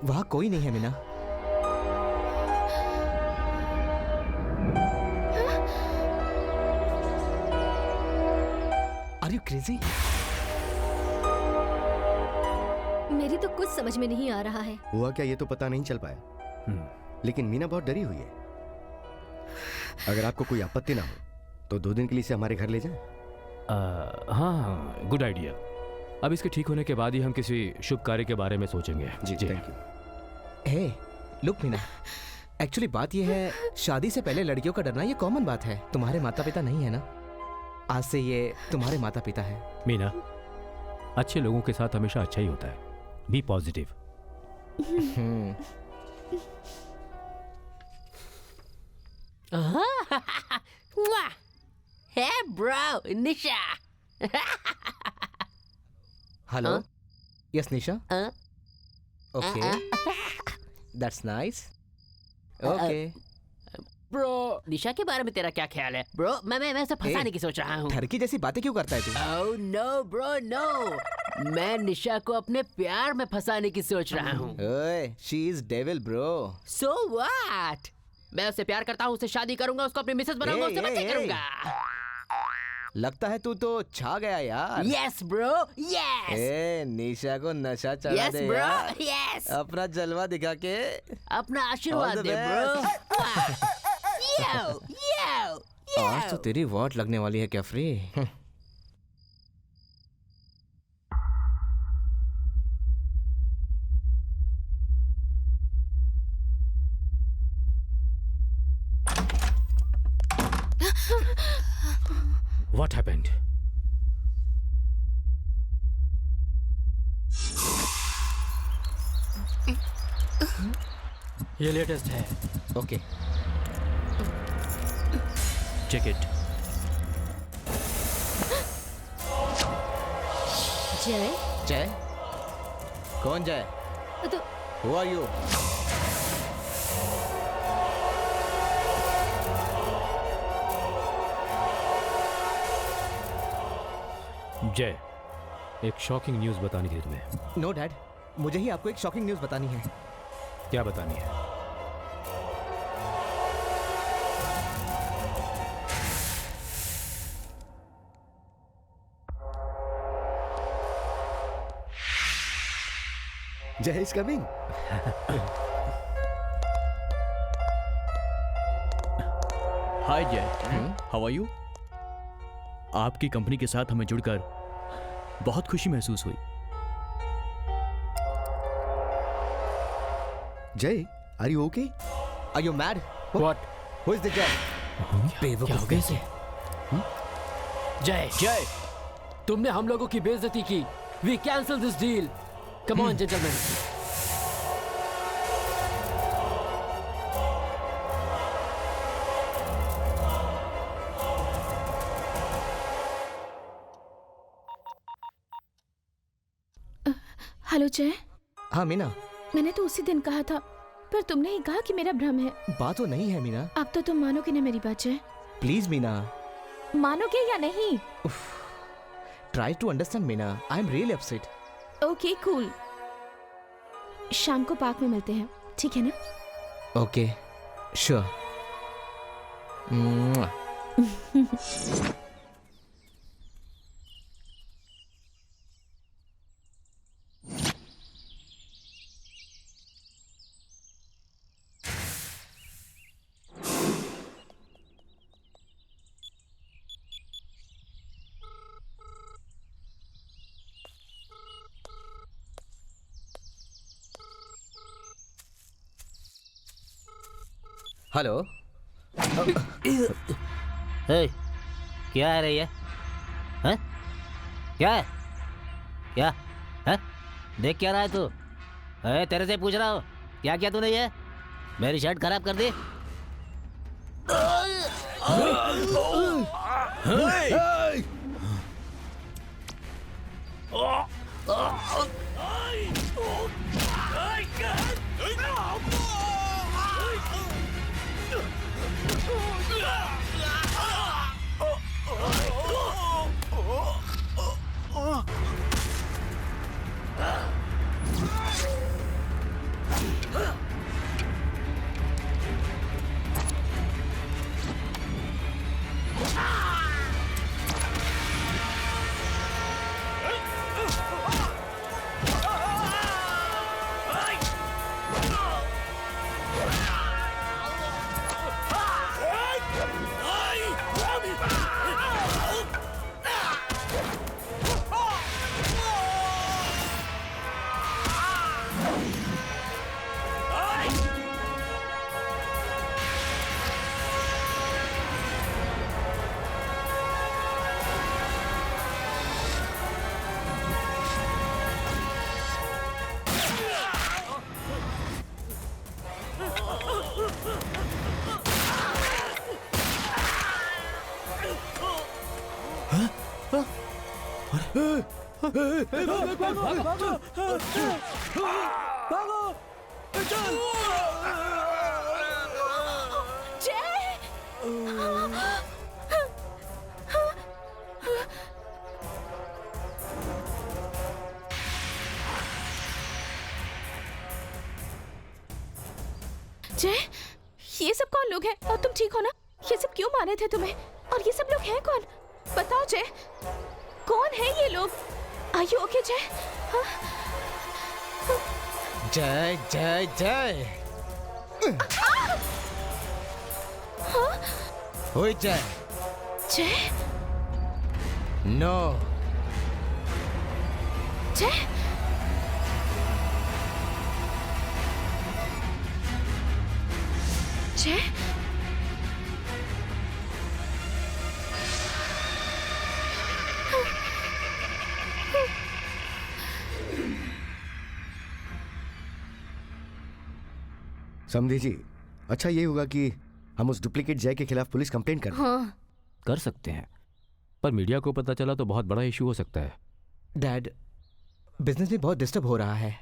वहाँ कोई नहीं है मीना। Are you crazy? मेरी तो कुछ समझ में नहीं आ रहा है। हुआ क्या ये तो पता नहीं चल पाया, लेकिन मीना बहुत डरी हुई है। अगर आपको कोई आपत्ति ना हो तो 2 दिन के लिए इसे हमारे घर ले जाएं। हाँ, गुड आइडिया। अब इसके ठीक होने के बाद ही हम किसी शुभ कार्य के बारे में सोचेंगे। जी thank you. Hey look Meena, actually बात यह है, शादी से पहले लड़कियों का डरना ये कॉमन बात है। तुम्हारे माता पिता नहीं है ना, आज से ये तुम्हारे माता पिता है। मीना, अच्छे लोगों के साथ हमेशा अच्छा ही होता है। Be positive. Hey bro, Nisha. Hello, yes Nisha. Okay, that's nice. Okay bro, Nisha के बारे में तेरा क्या ख्याल है? ब्रो, मैं उसे फंसाने की सोच रहा हूँ। ठरकी जैसी बातें क्यों करता है तू? Oh no bro, no। मैं निशा को अपने प्यार में फंसाने की सोच रहा हूँ। ओए, she is devil bro. So what? मैं उससे प्यार करता हूँ, उससे शादी करूंगा, उसको अपनी मिसेस बनाऊंगा, उससे बच्चे करूंगा। लगता है तू तो छा गया यार। Yes bro, yes। ए, निशा को नशा चढ़ा Yes दे bro, यार। yes। अपना जलवा दिखा के अपना आशीर्वाद All the they bro. Yo, yo, yo। आज तो तेरी वाट लगने वाली है क्या फ्री? What happened? ये लेटेस्ट है। Okay, check it. Jay, Jay? कौन जय? तो Who are you? जय, एक शॉकिंग न्यूज़ बतानी थी तुम्हें। नो डैड, मुझे ही आपको एक शॉकिंग न्यूज़ बतानी है। क्या बतानी है? जय is coming. Hi Jay, how are you? आपकी कंपनी के साथ हमें जुड़कर बहुत खुशी महसूस हुई। Jay, are you okay? Are you mad? What? Who is the Jay? क्या हो गया इसे? जय, जय, तुमने हम लोगों की बेइज्जती की। We cancel this deal. Come on, gentlemen. Hello जय, हाँ मीना, मैंने तो उसी दिन कहा था, पर तुमने ही कहा कि मेरा भ्रम है। बात वो नहीं है मीना। अब तो तुम मानोगे ना मेरी बात जय? प्लीज मीना, मानोगे या नहीं? Try to understand Meena, I am really upset. Okay cool, शाम को पार्क में मिलते हैं, ठीक है ना? Okay, sure. हेलो, हे, क्या है रे ये? हैं? क्या है? क्या? हैं? देख क्या रहा है तू? तेरे से पूछ रहा हूँ। क्या किया तूने ये? मेरी शर्ट खराब कर दी। जय, ये सब कौन लोग हैं? और तुम ठीक हो ना? ये सब क्यों मारे थे तुम्हें? और ये सब लोग हैं कौन? बताओ जय, कौन है ये लोग? Are you okay, जय? हाँ? जय जय जय। हाँ? ओए जय। जय? नो। जय? जय? समझी जी, अच्छा ये होगा कि हम उस डुप्लीकेट जय के खिलाफ पुलिस कंप्लेंट करें। हाँ। कर सकते हैं, पर मीडिया को पता चला तो बहुत बड़ा इशू हो सकता है। डैड, बिजनेस में बहुत डिस्टर्ब हो रहा है।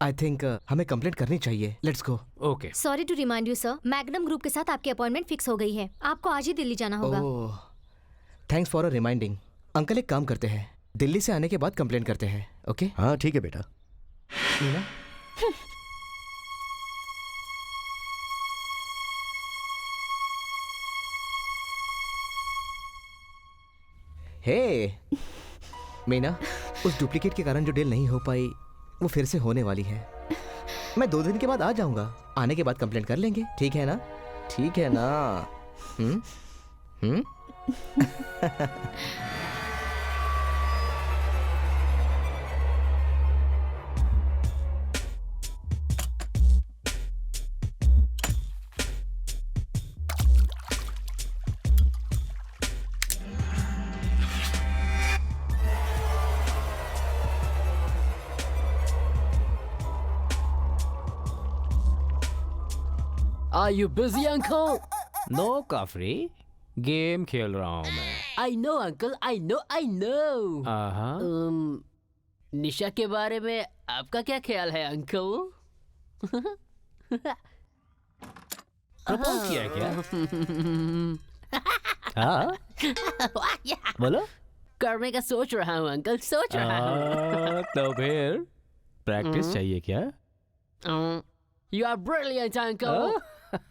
आई थिंक हमें कंप्लेंट करनी चाहिए। Let's go. Okay. Sorry to remind you sir, Magnum group के साथ आपकी अपॉइंटमेंट फिक्स हो गई है। आपको आज ही दिल्ली जाना होगा। ओह, थैंक्स फॉर रिमाइंडिंग। अंकल एक काम करते हैं, दिल्ली से आने के बाद कंप्लेंट करते हैं। ओके? हाँ ठीक है बेटा। मीना? हे मीना, उस डुप्लीकेट के कारण जो डील नहीं हो पाई वो फिर से होने वाली है। मैं 2 दिन के बाद आ जाऊंगा। आने के बाद कंप्लेंट कर लेंगे। ठीक है ना? ठीक है ना? Hmm? Are you busy, uncle? No Caffrey, game खेल रहा हूँ मैं। I know, uncle. I know. आहा। निशा के बारे में आपका क्या ख्याल है, अंकल? प्रपोज किया है क्या? हाँ? बोलो। करने का सोच रहा हूँ, अंकल, सोच रहा हूँ। तो फिर प्रैक्टिस चाहिए क्या? You are brilliant, uncle.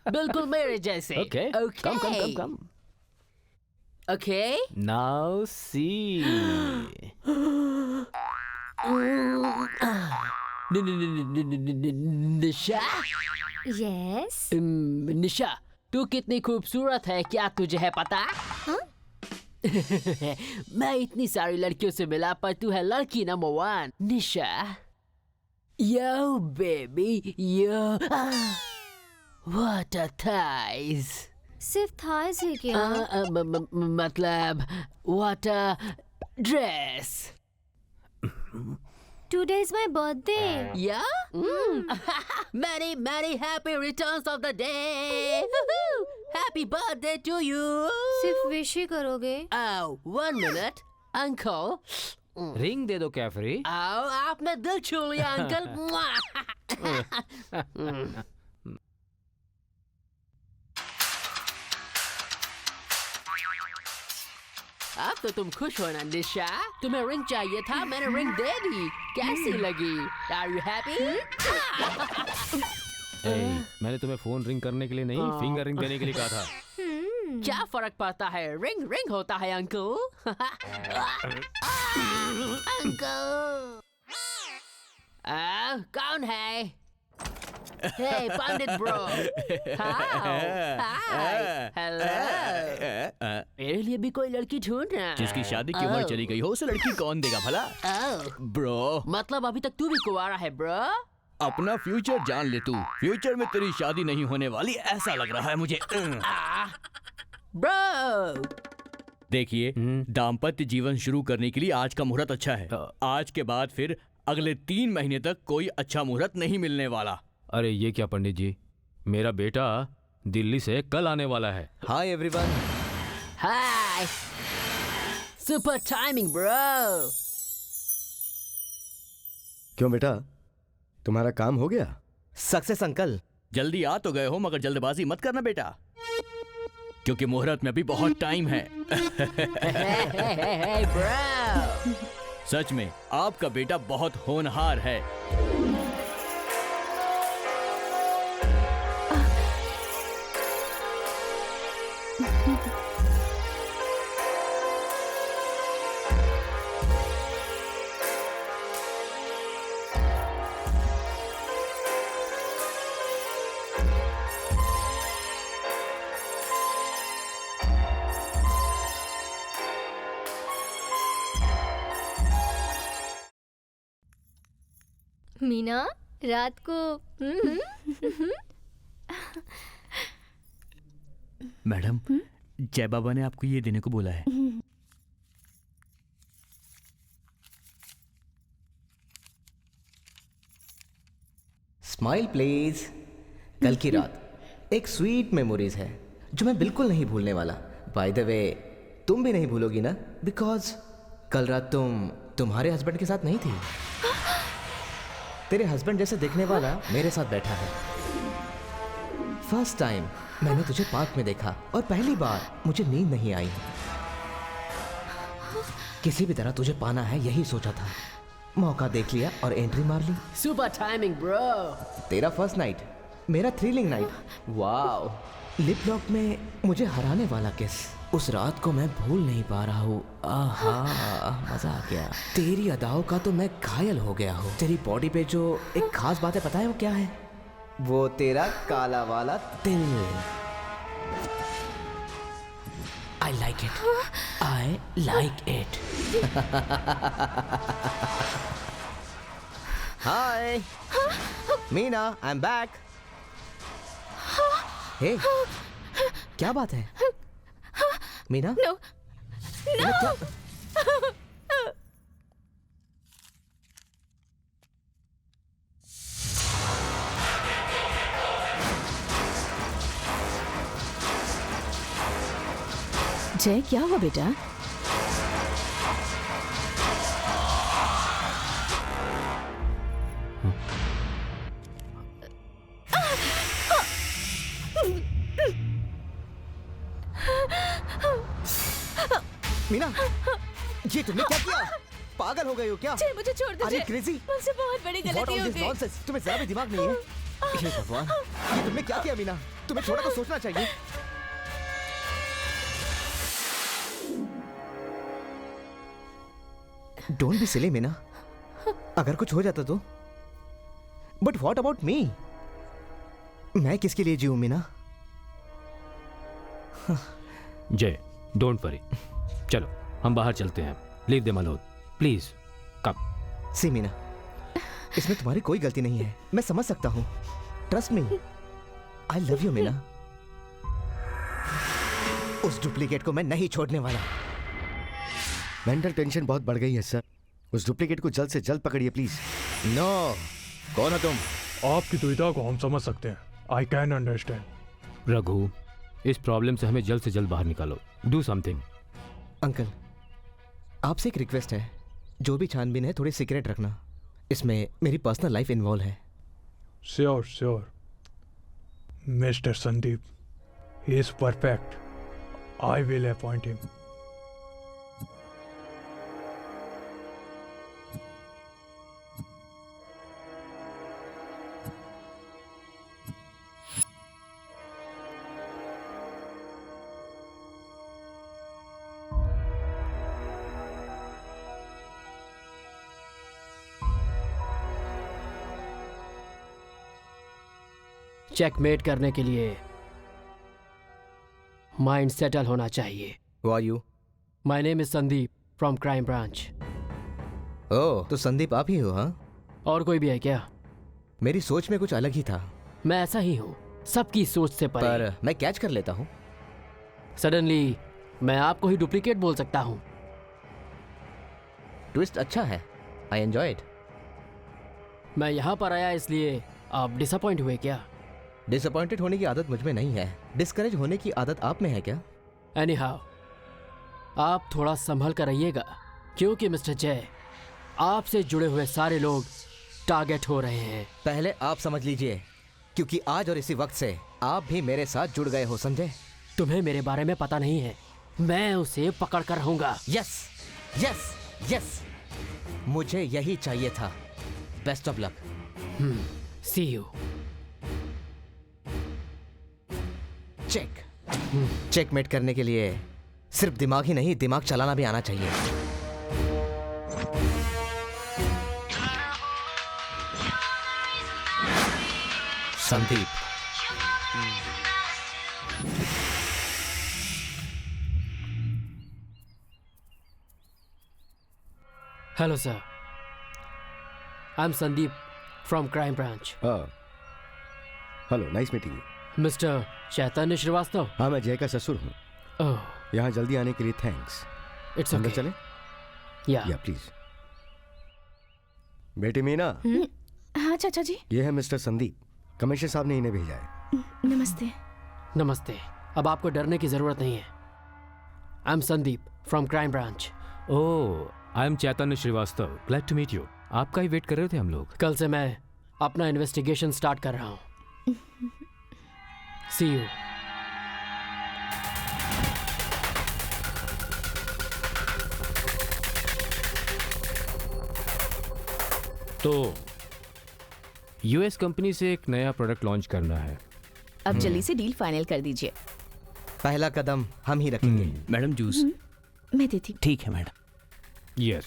बिल्कुल मेरे जैसे। Okay. Come. Okay. Now see. निशा? यस। निशा, तू कितनी खूबसूरत है, क्या तुझे है पता? हाँ? मैं इतनी सारी लड़कियों से मिला, पर तू है लड़की number 1। Nisha, yo baby, yo, what a thighs। सिर्फ थाइस है क्या? मतलब what a dress। Today is my birthday. Yeah? Many happy returns of the day. Woohoo! Happy birthday to you. सिर्फ विश ही करोगे? Oh, 1 minute. Uncle. रिंग दे दो कैफरी। Oh, आपने दिल छू लिया अंकल। अब तो तुम खुश हो ना निशा? तुम्हें रिंग चाहिए था, मैंने रिंग दे दी। कैसी लगी? Are you happy? मैंने तुम्हें फोन रिंग करने के लिए नहीं, फिंगर रिंग देने के लिए कहा था। क्या फर्क पड़ता है? रिंग रिंग होता है अंकल। अंकल। कौन है? Hey, पंडित ब्रो। हाय। हेलो। मेरे लिए भी कोई लड़की ढूंढ रहा है। जिसकी शादी की उम्र चली गई हो उसे लड़की कौन देगा भला? ब्रो, मतलब अभी तक तू भी कुंवारा है ब्रो? अपना फ्यूचर जान ले तू। फ्यूचर में तेरी शादी नहीं होने वाली ऐसा लग रहा है मुझे। ब्रो देखिए, दाम्पत्य जीवन शुरू करने के लिए आज का मुहूर्त अच्छा है। आज के बाद फिर अगले 3 महीने तक कोई अच्छा मुहूर्त नहीं मिलने वाला। अरे ये क्या पंडित जी, मेरा बेटा दिल्ली से कल आने वाला है। Hi everyone. Hi. Super timing bro. क्यों बेटा, तुम्हारा काम हो गया? Success uncle. जल्दी आ तो गए हो मगर जल्दबाजी मत करना बेटा, क्योंकि मुहूर्त में अभी बहुत टाइम है। Hey, bro. सच में आपका बेटा बहुत होनहार है। मीना, रात को मैडम, जय बाबा ने आपको ये देने को बोला है। Smile please. कल की रात एक स्वीट मेमोरीज है जो मैं बिल्कुल नहीं भूलने वाला। बाय द वे, तुम भी नहीं भूलोगी ना? बिकॉज कल रात तुम तुम्हारे हस्बैंड के साथ नहीं थी। तेरे हस्बैंड जैसे दिखने वाला मेरे साथ बैठा है। फर्स्ट टाइम मैंने तुझे पार्क में देखा और पहली बार मुझे नींद नहीं आई। किसी भी तरह तुझे पाना है यही सोचा था। मौका देख लिया और एंट्री मार ली। Super timing bro. तेरा फर्स्ट नाइट, मेरा thrilling night. Wow, lip lock में मुझे हराने वाला किस। उस रात को मैं भूल नहीं पा रहा हूँ। आहा, मजा आ गया। तेरी अदाओं का तो मैं घायल हो गया हूँ। तेरी बॉडी पे जो एक खास बात है, पता है वो क्या है? वो तेरा काला वाला तिल। I like it. I like it. Hi. Meena, I'm back. Hey, क्या बात है? मीना? No. No. जय, क्या हुआ बेटा? मीना, ये तुमने क्या किया? पागल हो गए हो क्या? जय, मुझे छोड़ दीजिए। अरे क्रेजी, मुझसे बहुत बड़ी गलती हो गई। नॉनसेंस, तुम्हें जरा भी दिमाग नहीं है? हे भगवान, ये तुमने क्या किया मीना? तुम्हें थोड़ा तो सोचना चाहिए। Don't be silly Meena. अगर कुछ हो जाता तो? But what about me? मैं किसके लिए जीऊं मीना? जय, डोंट वरी। चलो हम बाहर चलते हैं। Leave them alone please. Come. See Meena, इसमें तुम्हारी कोई गलती नहीं है। मैं समझ सकता हूं। Trust me, I love you Meena. उस डुप्लीकेट को मैं नहीं छोड़ने वाला। मेंटल टेंशन बहुत बढ़ गई है सर। उस डुप्लीकेट को जल्द से जल्द पकड़िए प्लीज। नो, कौन हो तुम? आपकी दुविधा को हम समझ सकते हैं। I can understand. रघु, इस प्रॉब्लम से हमें जल्द से जल्द बाहर निकालो। Do something. अंकल, आपसे एक रिक्वेस्ट है, जो भी छानबीन है थोड़ी सीक्रेट रखना, इसमें मेरी पर्सनल लाइफ इन्वॉल्व है। Sure sure mister Sandeep, he is perfect. I will appoint him. Checkmate करने के लिए माइंड सेटल होना चाहिए। Who are you? My name is Sandeep from crime branch. Oh, तो संदीप आप ही हो? हाँ, और कोई भी है क्या? मेरी सोच में कुछ अलग ही था। मैं ऐसा ही हूँ, सबकी सोच से परे। पर मैं कैच कर लेता हूँ। सडनली मैं आपको ही डुप्लीकेट बोल सकता हूँ। ट्विस्ट अच्छा है, आई एंजॉय इट। मैं यहाँ पर आया इसलिए आप डिसअपॉइंट हुए क्या? डिसअपॉइंटेड होने की आदत मुझ में नहीं है, डिस्करेज होने की आदत आप में है क्या? एनीहाउ, आप थोड़ा संभल कर रहिएगा, क्योंकि मिस्टर जय, आपसे जुड़े हुए सारे लोग टारगेट हो रहे हैं। पहले आप समझ लीजिए, क्योंकि आज और इसी वक्त से आप भी मेरे साथ जुड़ गए हो, समझे? तुम्हें मेरे बारे में पता नहीं है, मैं उसे पकड़ कर रहूंगा। यस यस यस, मुझे यही चाहिए था। Best of luck. See you. Check checkmate करने के लिए सिर्फ दिमाग ही नहीं, दिमाग चलाना भी आना चाहिए। Sandeep, hello sir, I am Sandeep from crime branch. Hello, nice meeting you. Mister Chaitanya Shrivastava? हाँ, मैं जय का ससुर हूँ। ओह, यहाँ जल्दी आने के लिए थैंक्स। इट्स अंदर ओके। चले? या प्लीज। बेटी मीना, हाँ चाचा जी। ये है मिस्टर संदीप, कमिश्नर साहब ने इन्हें भेजा है। नमस्ते। नमस्ते। अब आपको डरने की जरूरत नहीं है। I am Sandeep from crime branch. Oh, I am Chaitanya Srivastava, glad to meet you. आपका ही वेट कर रहे थे हम लोग। कल से मैं अपना इन्वेस्टिगेशन स्टार्ट कर रहा हूँ। सी यू। तो यूएस कंपनी से एक नया प्रोडक्ट लॉन्च करना है। अब जल्दी से डील फाइनल कर दीजिए। पहला कदम हम ही रखेंगे। Madam juice. मैं देती हूँ। ठीक है मैडम। यस।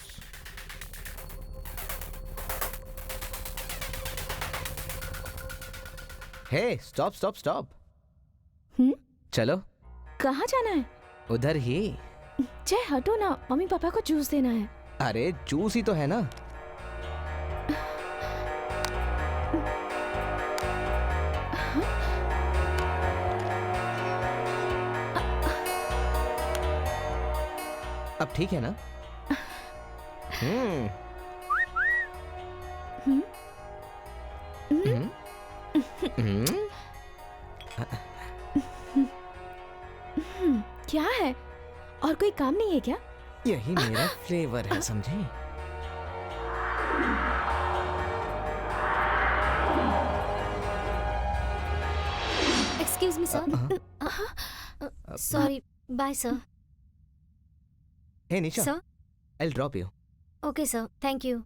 हे, स्टॉप स्टॉप स्टॉप। चलो। कहाँ जाना है? उधर ही। जय हटो ना, मम्मी पापा को जूस देना है। अरे जूस ही तो है ना। अब ठीक है ना? क्या है? और कोई काम नहीं है क्या? यही मेरा फ्लेवर है, समझे? Excuse me sir. Sorry, bye sir. Hey Nisha, sir? I'll drop you. Okay sir, thank you.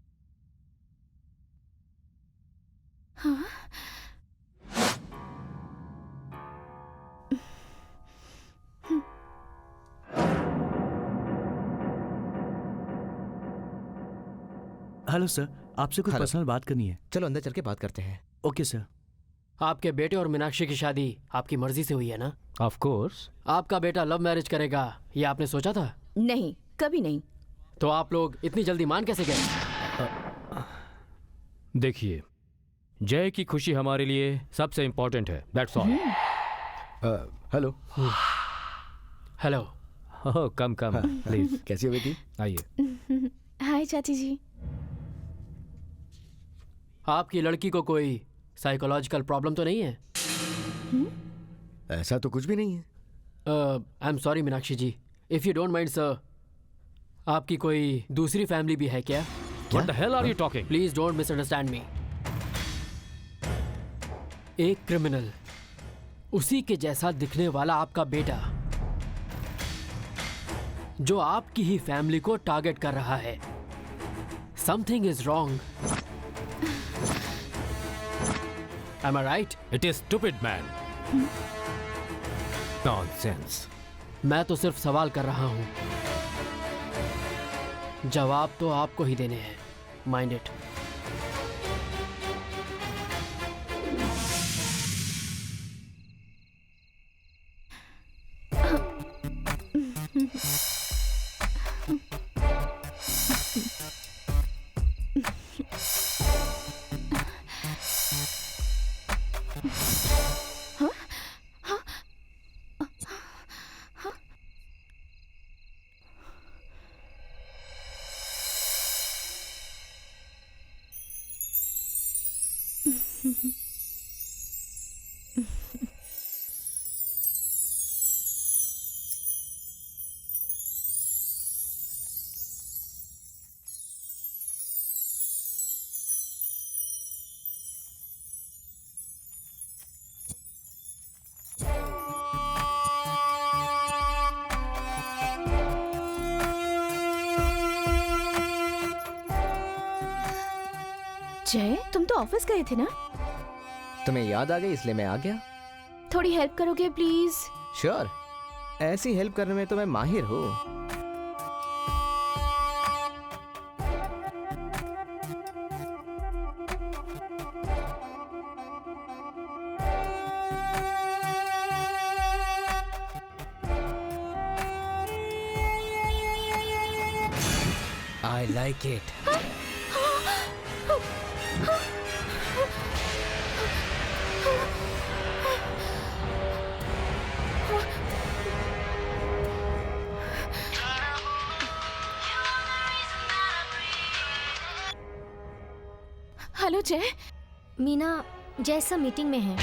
हाँ? हेलो सर, आपसे कुछ हेलो। पर्सनल बात करनी है। चलो अंदर चल के बात करते हैं। Okay sir. आपके बेटे और मीनाक्षी की शादी आपकी मर्जी से हुई है ना? Of course. आपका बेटा लव मैरिज करेगा ये आपने सोचा था? नहीं, कभी नहीं। तो आप लोग इतनी जल्दी मान कैसे गए? देखिए, जय की खुशी हमारे लिए सबसे इंपॉर्टेंट है। That's all. Hello. Hello. Come come please. कैसी हो बेटी? आइए। हाय चाची जी। आपकी लड़की को कोई साइकोलॉजिकल प्रॉब्लम तो नहीं है? ऐसा तो कुछ भी नहीं है। I am sorry Meenakshi ji, if you don't mind sir, आपकी कोई दूसरी फैमिली भी है क्या? What the hell are you talking? Please don't misunderstand मी। एक क्रिमिनल, उसी के जैसा दिखने वाला आपका बेटा, जो आपकी ही फैमिली को टारगेट कर रहा है। Something is wrong. Am I right? It is stupid, man. Nonsense. मैं तो सिर्फ सवाल कर रहा हूं, जवाब तो आपको ही देने हैं। Mind it. जय, तुम तो ऑफिस गए थे ना? तुम्हें याद आ गई इसलिए मैं आ गया। थोड़ी हेल्प करोगे प्लीज? श्योर, ऐसी हेल्प करने में तो मैं माहिर हूँ। I like it. हेलो जय। मीना जैसा मीटिंग में है।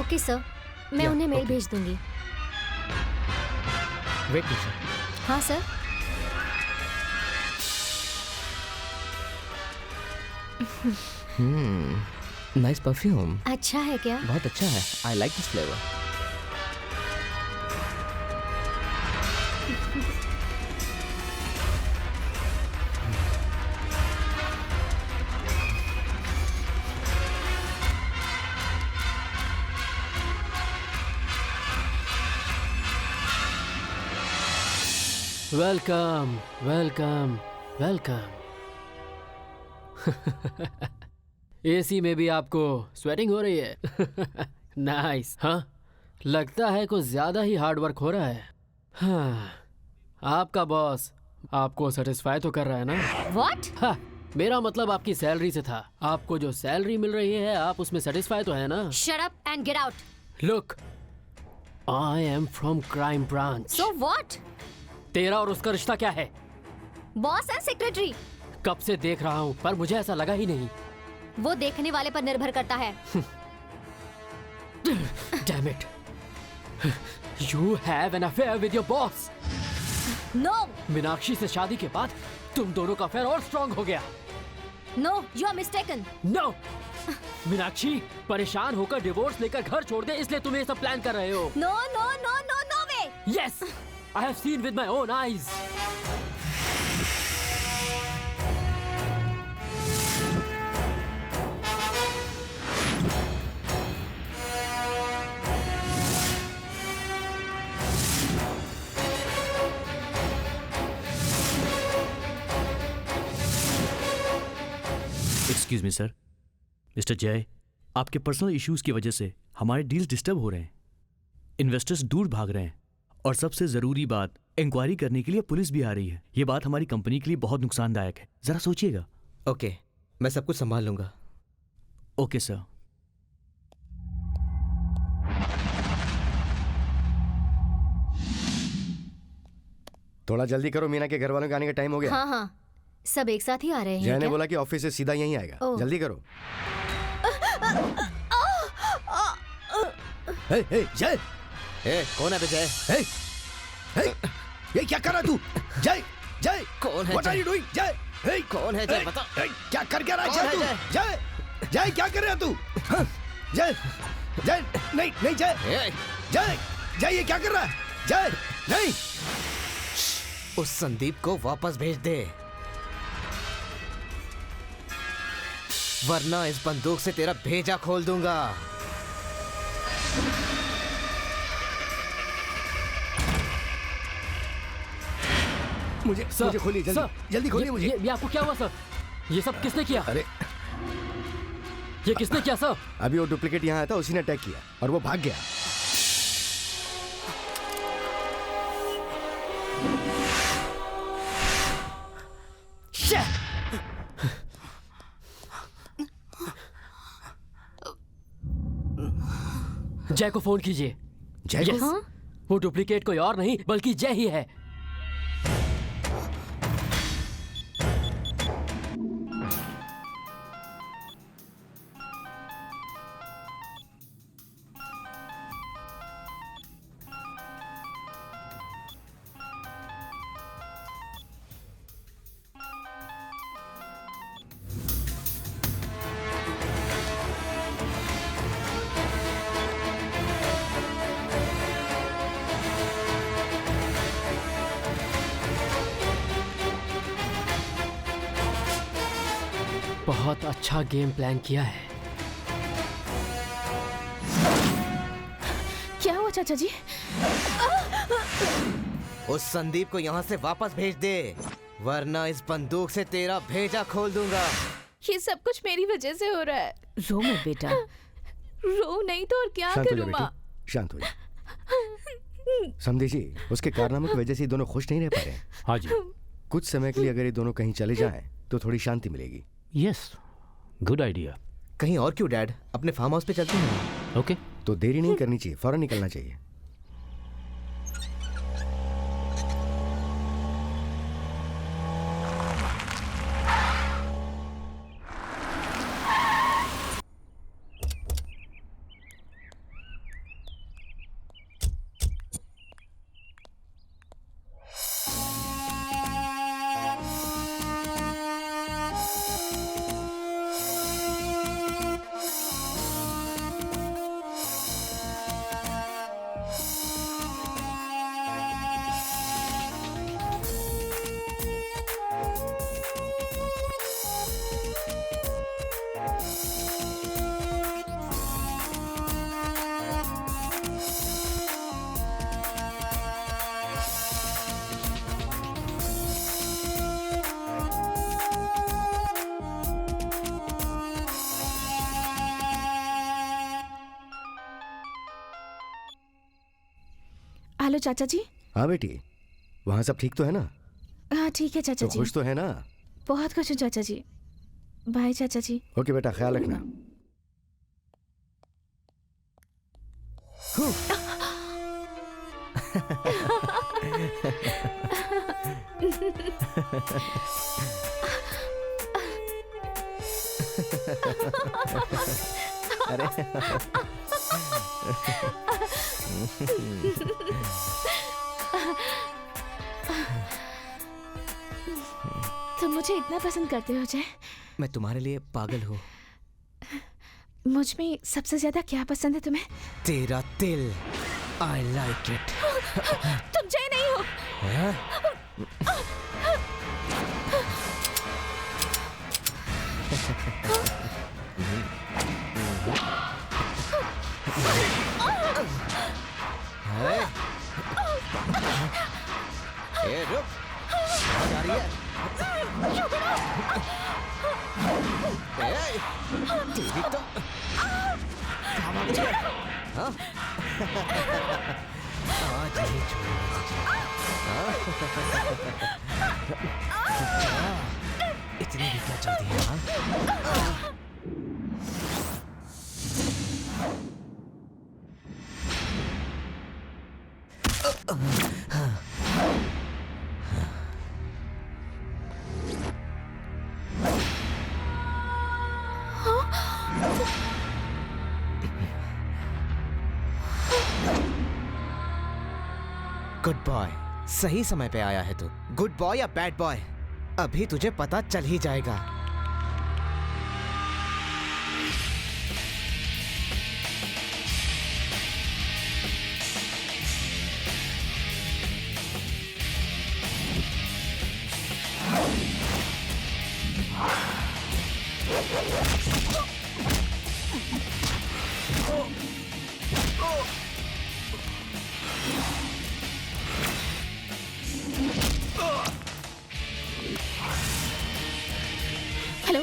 ओके सर, मैं उन्हें मेल भेज दूंगी। Wait sir. हाँ सर। Nice perfume. अच्छा है क्या? बहुत अच्छा है। I like this flavour. Welcome welcome welcome. AC में भी आपको स्वेटिंग हो रही है। नाइस। हाँ, लगता है कुछ ज्यादा ही हार्ड वर्क हो रहा है। हाँ, आपका बॉस आपको सेटिस्फाई तो कर रहा है ना? What? हाँ, मेरा मतलब आपकी सैलरी से था। आपको जो सैलरी मिल रही है आप उसमें सेटिस्फाई तो है ना? Shut up and get out. Look, I am from crime branch. So what? तेरा और उसका रिश्ता क्या है? Boss and secretary. कब से देख रहा हूँ पर मुझे ऐसा लगा ही नहीं। वो देखने वाले पर निर्भर करता है। Damn it. You have an affair with your boss. No. Meenakshi से शादी के बाद तुम दोनों का अफेयर और स्ट्रॉन्ग हो गया। No, you are mistaken. No. Meenakshi परेशान होकर डिवोर्स लेकर घर छोड़ दे इसलिए तुम ये सब प्लान कर रहे हो। No, no, no, no, no way. Yes, I have seen with my own eyes. Excuse me sir. Mister जय, आपके पर्सनल इश्यूज की वजह से हमारे डील्स डिस्टर्ब हो रहे हैं। इन्वेस्टर्स दूर भाग रहे हैं और सबसे जरूरी बात, इंक्वायरी करने के लिए पुलिस भी आ रही है। ये बात हमारी कंपनी के लिए बहुत नुकसानदायक है, जरा सोचिएगा। ओके, मैं सब कुछ संभाल लूंगा। Okay sir. थोड़ा जल्दी करो, मीना के घर वालों के आने का टाइम हो गया। हाँ हाँ, सब एक साथ ही आ रहे हैं जय ने क्या? बोला कि ऑफिस से सीधा यहीं आएगा। ओह। जल्दी करो। जय, कौन है बे जय? ये क्या कर रहा तू? जय, जय, कौन है What are जय? you doing? जय, कौन है जय? बता। क्या कर क्या रहा कौन है है तू? जय, जय क्या कर रहा है तू? हाँ, जय, जय, नहीं, नहीं जय, जय, जय ये क्या कर रहा है? जय, नहीं। उस संदीप को वापस भेज दे, वरना इस बंदूक से तेरा भेजा खोल दूंगा। मुझे खोलिए जल्दी, जल्दी खोलिए मुझे। ये आपको क्या हुआ सर? ये सब किसने किया? अरे ये किसने किया सर? अभी वो डुप्लीकेट यहाँ आया था, उसी ने अटैक किया और वो भाग गया। जय को फोन कीजिए। जय को? हाँ? वो डुप्लीकेट कोई और नहीं बल्कि जय ही है। बहुत अच्छा गेम प्लान किया है। क्या हुआ चाचा जी? उस संदीप को यहाँ से वापस भेज दे, वरना इस बंदूक से तेरा भेजा खोल दूंगा। ये सब कुछ मेरी वजह से हो रहा है। रो मत बेटा। रो नहीं तो और क्या शांत हो करूं जा माँ? बेटी, शांत हो जा। समझी जी, उसके कारनामों की वजह से ये दोनों खुश नहीं रह पा रहे। हाँ जी। कुछ समय के लिए अगर ये दोनों कहीं चले जाएं तो थोड़ी शांति मिलेगी। Yes, good idea. कहीं और क्यों डैड, अपने फार्म हाउस पे चलते हैं। ओके। तो देरी नहीं करनी चाहिए, फौरन निकलना चाहिए। हेलो चाचा जी। हाँ बेटी, वहाँ सब ठीक तो है ना? हाँ ठीक है चाचा तो जी। खुश तो है ना? बहुत खुश हूँ चाचा जी। बाय चाचा जी। ओके बेटा, ख्याल रखना। अरे तुम मुझे इतना पसंद करते हो जय। मैं तुम्हारे लिए पागल हूँ। मुझ में सबसे ज्यादा क्या पसंद है तुम्हें? तेरा दिल। I like it। तुम जय नहीं हो। ए, रुक। कहाँ जा रही है? ए, तेरी तो कहाँ भाग रही है? हाँ? आज नहीं छोड़ूंगा तुझे। इतनी भी क्या जल्दी है हाँ? गुड बॉय, सही समय पे आया है तू। गुड बॉय या बैड बॉय अभी तुझे पता चल ही जाएगा। हेलो।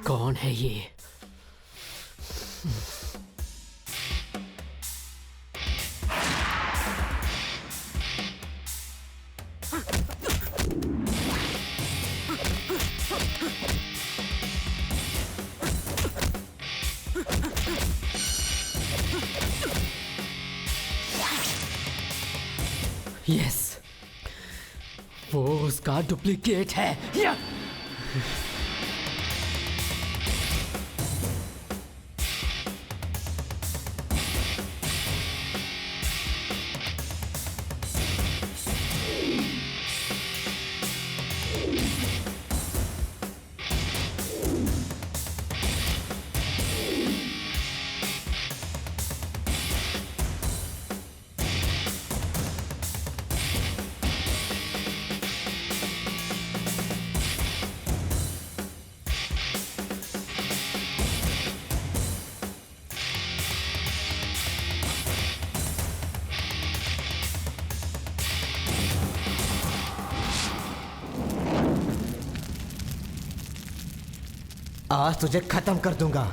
कौन है ये? यस, वो उसका डुप्लीकेट है। या! आज तुझे खत्म कर दूंगा।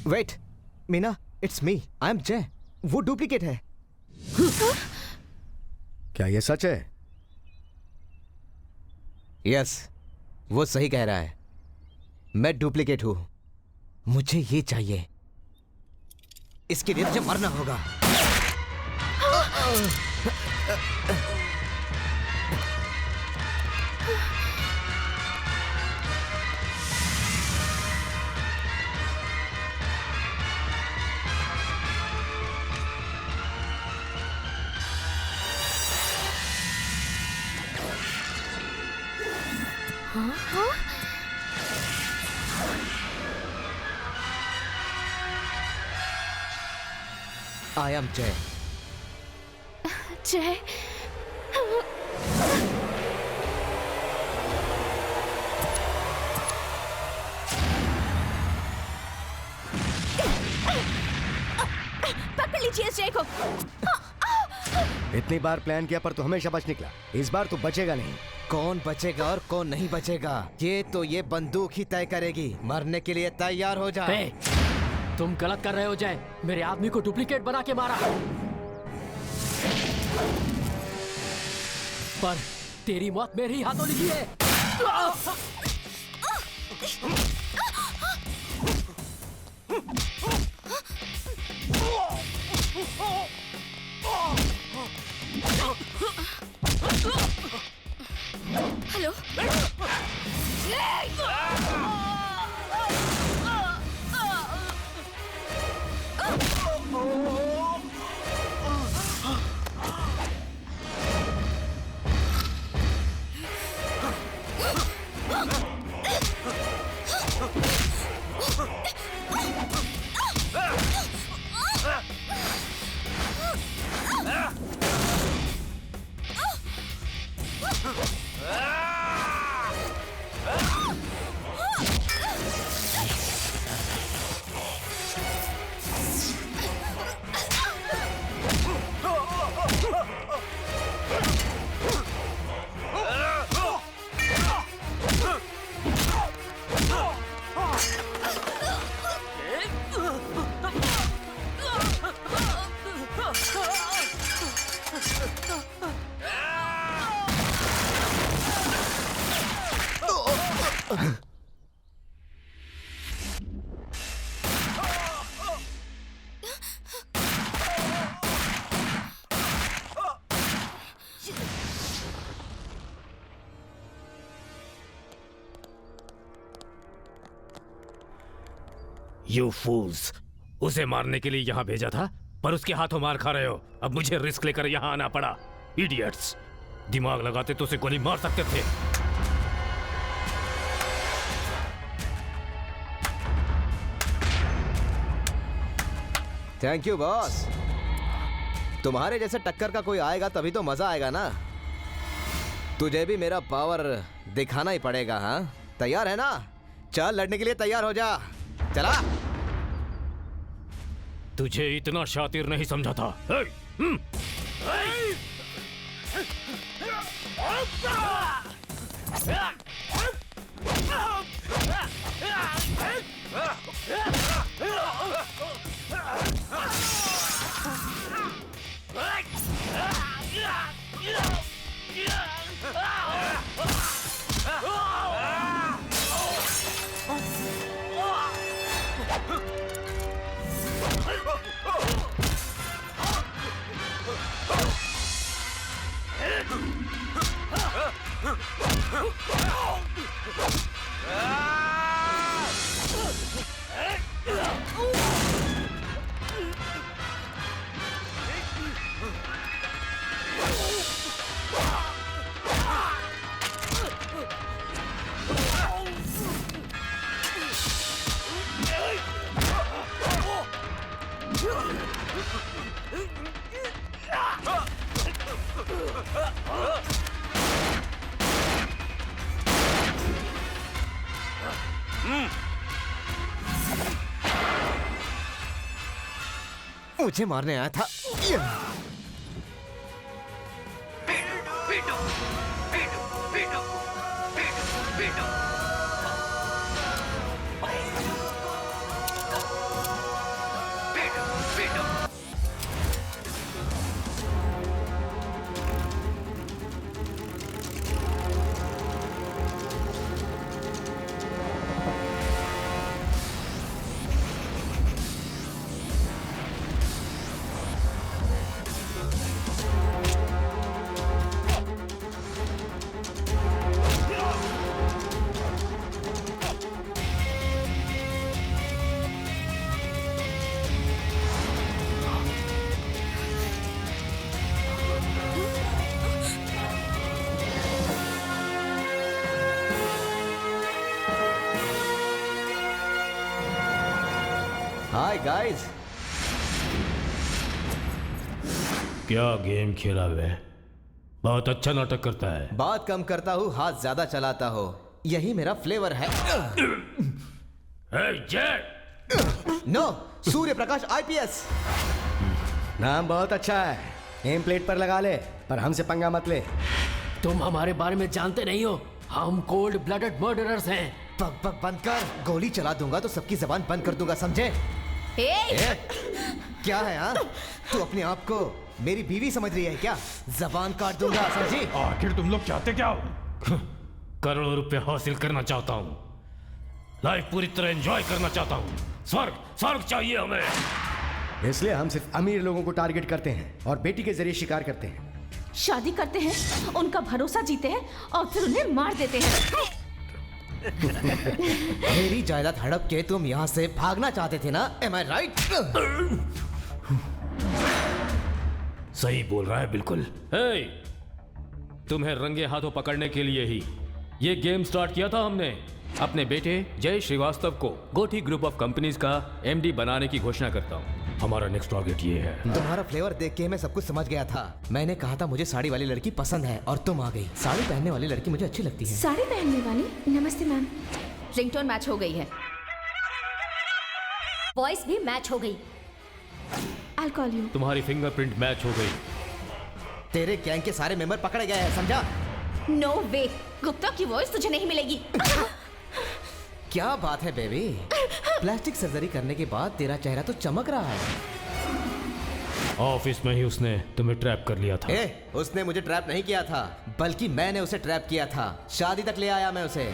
Wait Meena, it's me, I am Jay. वो डुप्लीकेट है। क्या ये सच है? यस, वो सही कह रहा है। मैं डुप्लीकेट हूं। मुझे ये चाहिए। इसके लिए मुझे मरना होगा। आई एम जय। जय पकड़ लीजिए इस जय को। इतनी बार प्लान किया पर तू हमेशा बच निकला, इस बार तू बचेगा नहीं। कौन बचेगा और कौन नहीं बचेगा ये बंदूक ही तय करेगी। मरने के लिए तैयार हो जा। तुम गलत कर रहे हो जय, मेरे आदमी को डुप्लीकेट बना के मारा। पर तेरी मौत मेरे ही हाथों लिखी है। Hello You fools! उसे मारने के लिए यहाँ भेजा था, पर उसके हाथों मार खा रहे हो। अब मुझे रिस्क लेकर यहाँ आना पड़ा। इडियट्स! दिमाग लगाते तो उसे गोली मार सकते थे। Thank you boss. तुम्हारे जैसे टक्कर का कोई आएगा तभी तो मजा आएगा ना। तुझे भी मेरा पावर दिखाना ही पड़ेगा। हाँ, तैयार है ना? चल लड़ने के लिए तैयार हो जा। चला। तुझे इतना शातिर नहीं समझा था। मुझे मारने आया था। गाइस। क्या गेम खेला हुआ है? बहुत अच्छा नाटक करता है। बात कम करता हूँ, हाथ ज्यादा चलाता हो, यही मेरा फ्लेवर है। No, Surya Prakash IPS। नाम बहुत अच्छा है, नेम प्लेट पर लगा ले, पर हमसे पंगा मत ले। तुम हमारे बारे में जानते नहीं हो, हम कोल्ड ब्लडेड मर्डरर्स हैं। बक बक बंद कर, गोली चला दूंगा तो सबकी जबान बंद कर दूंगा, समझे? क्या है हाँ? तू अपने आप को मेरी बीवी समझ रही है क्या? जबान काट दूंगा, समझी? आखिर तुम लोग चाहते क्या हो? करोड़ों रुपए हासिल करना चाहता हूँ, लाइफ पूरी तरह एंजॉय करना चाहता हूँ। स्वर्ग, स्वर्ग चाहिए हमें। इसलिए हम सिर्फ अमीर लोगों को टारगेट करते हैं और बेटी के जरिए शिकार करते हैं। शादी करते हैं, उनका भरोसा जीते हैं और फिर उन्हें मार देते हैं। मेरी जायदाद हड़प के तुम यहाँ से भागना चाहते थे ना? Am I right? सही बोल रहा है बिल्कुल। हे, तुम्हें रंगे हाथों पकड़ने के लिए ही ये गेम स्टार्ट किया था हमने। अपने बेटे जय श्रीवास्तव को गोठी ग्रुप ऑफ कंपनीज का MD बनाने की घोषणा करता हूँ। हमारा नेक्स्ट टारगेट ये है। तुम्हारा फ्लेवर देख के मैं सब कुछ समझ गया था। मैंने कहा था मुझे साड़ी वाली लड़की पसंद है और तुम आ गई। साड़ी पहनने वाली लड़की मुझे अच्छी लगती है। साड़ी पहनने वाली? नमस्ते मैम। रिंगटोन मैच हो गई है, वॉइस भी मैच हो गई। I'll call you। तुम्हारी फिंगरप्रिंट मैच हो गई। तेरे गैंग के सारे मेंबर पकड़े गए हैं, समझा? नो वे, गुप्ता की वॉइस तुझे नहीं मिलेगी। क्या बात है बेबी, प्लास्टिक सर्जरी करने के बाद तेरा चेहरा तो चमक रहा है। ऑफिस में ही उसने तुम्हें ट्रैप कर लिया था। उसने मुझे ट्रैप नहीं किया था, बल्कि मैंने उसे ट्रैप किया था। शादी तक ले आया मैं उसे।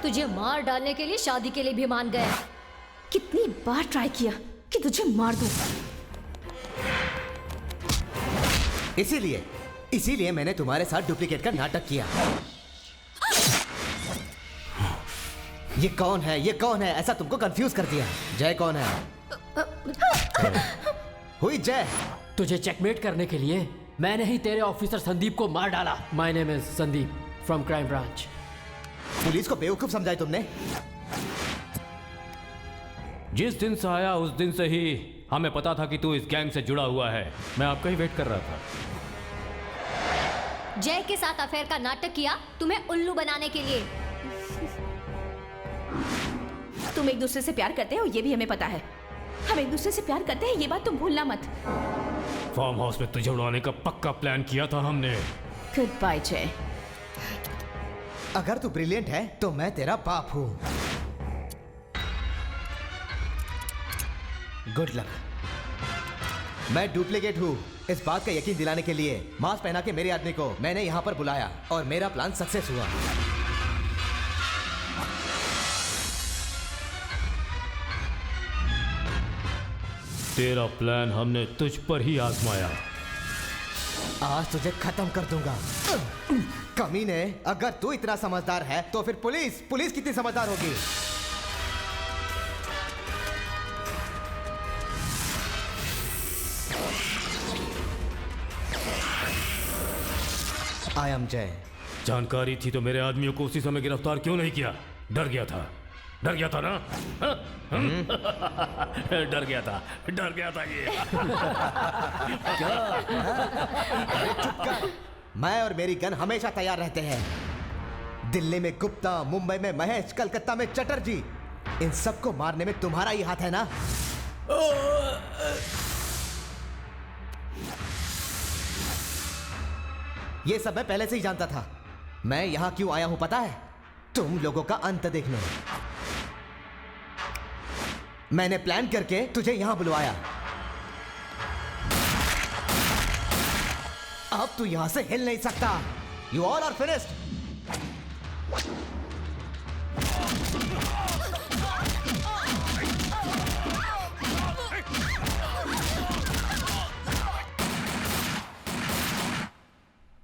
तुझे मार डालने के लिए शादी के लिए भी मान गया। कितनी बार ट्राई किया कि तुझे मार दूं। इसीलिए मैंने तुम्हारे साथ डुप्लीकेट का नाटक किया। ये कौन है? ये कौन है? ऐसा तुमको कंफ्यूज कर दिया। जय कौन है? हुई जय? तुझे चेकमेट करने के लिए मैंने ही तेरे ऑफिसर संदीप को मार डाला। My name is Sandeep from crime branch. Police को बेवकूफ समझाए तुमने? जिस दिन से आया उस दिन से ही हमें पता था कि तू इस गैंग से जुड़ा हुआ है। मैं आपका ही वेट कर रहा था। जय के साथ अफेयर का नाटक किया तुम्हें उल्लू बनाने के लिए। तुम एक दूसरे से प्यार करते हो ये भी हमें पता है। हम एक दूसरे से प्यार करते हैं ये बात तुम भूलना मत। फार्म हाउस में तुझे उड़ाने का पक्का प्लान किया था हमने। गुड बाय जय। अगर तू ब्रिलियंट है तो मैं तेरा बाप हूं। Good luck. मैं डुप्लीकेट हूं, इस बात का यकीन दिलाने के लिए मास्क पहना के मेरे आदमी को मैंने यहां पर बुलाया और मेरा प्लान सक्सेस हुआ। तेरा प्लान हमने तुझ पर ही आजमाया। आज तुझे खत्म कर दूंगा। कमीने, अगर तू इतना समझदार है तो फिर पुलिस कितनी समझदार होगी? आई एम जय। जानकारी थी तो मेरे आदमियों को उसी समय गिरफ्तार क्यों नहीं किया? डर गया था ना? डर गया था ये। अरे चुप कर। मैं और मेरी गन हमेशा तैयार रहते हैं। दिल्ली में गुप्ता, मुंबई में महेश, कलकत्ता में चटर्जी, इन सबको मारने में तुम्हारा ही हाथ है ना? ये सब मैं पहले से ही जानता था। मैं यहां क्यों आया हूं पता है? तुम लोगों का अंत देखने। मैंने प्लान करके तुझे यहां बुलवाया। अब तू यहां से हिल नहीं सकता। You all are finished.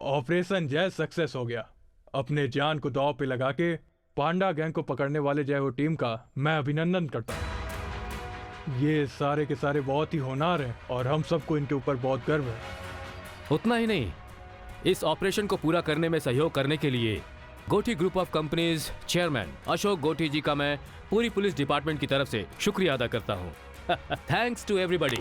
Operation Jay success हो गया। अपने जान को दांव पे लगा के पांडा गैंग को पकड़ने वाले जय हो टीम का मैं अभिनंदन करता हूँ। ये सारे के सारे बहुत ही होनहार हैं और हम सबको इनके ऊपर बहुत गर्व है। उतना ही नहीं, इस ऑपरेशन को पूरा करने में सहयोग करने के लिए Gothi group of companies chairman Ashok Gothi ji का मैं पूरी पुलिस डिपार्टमेंट की तरफ से शुक्रिया अदा करता हूँ। Thanks to everybody.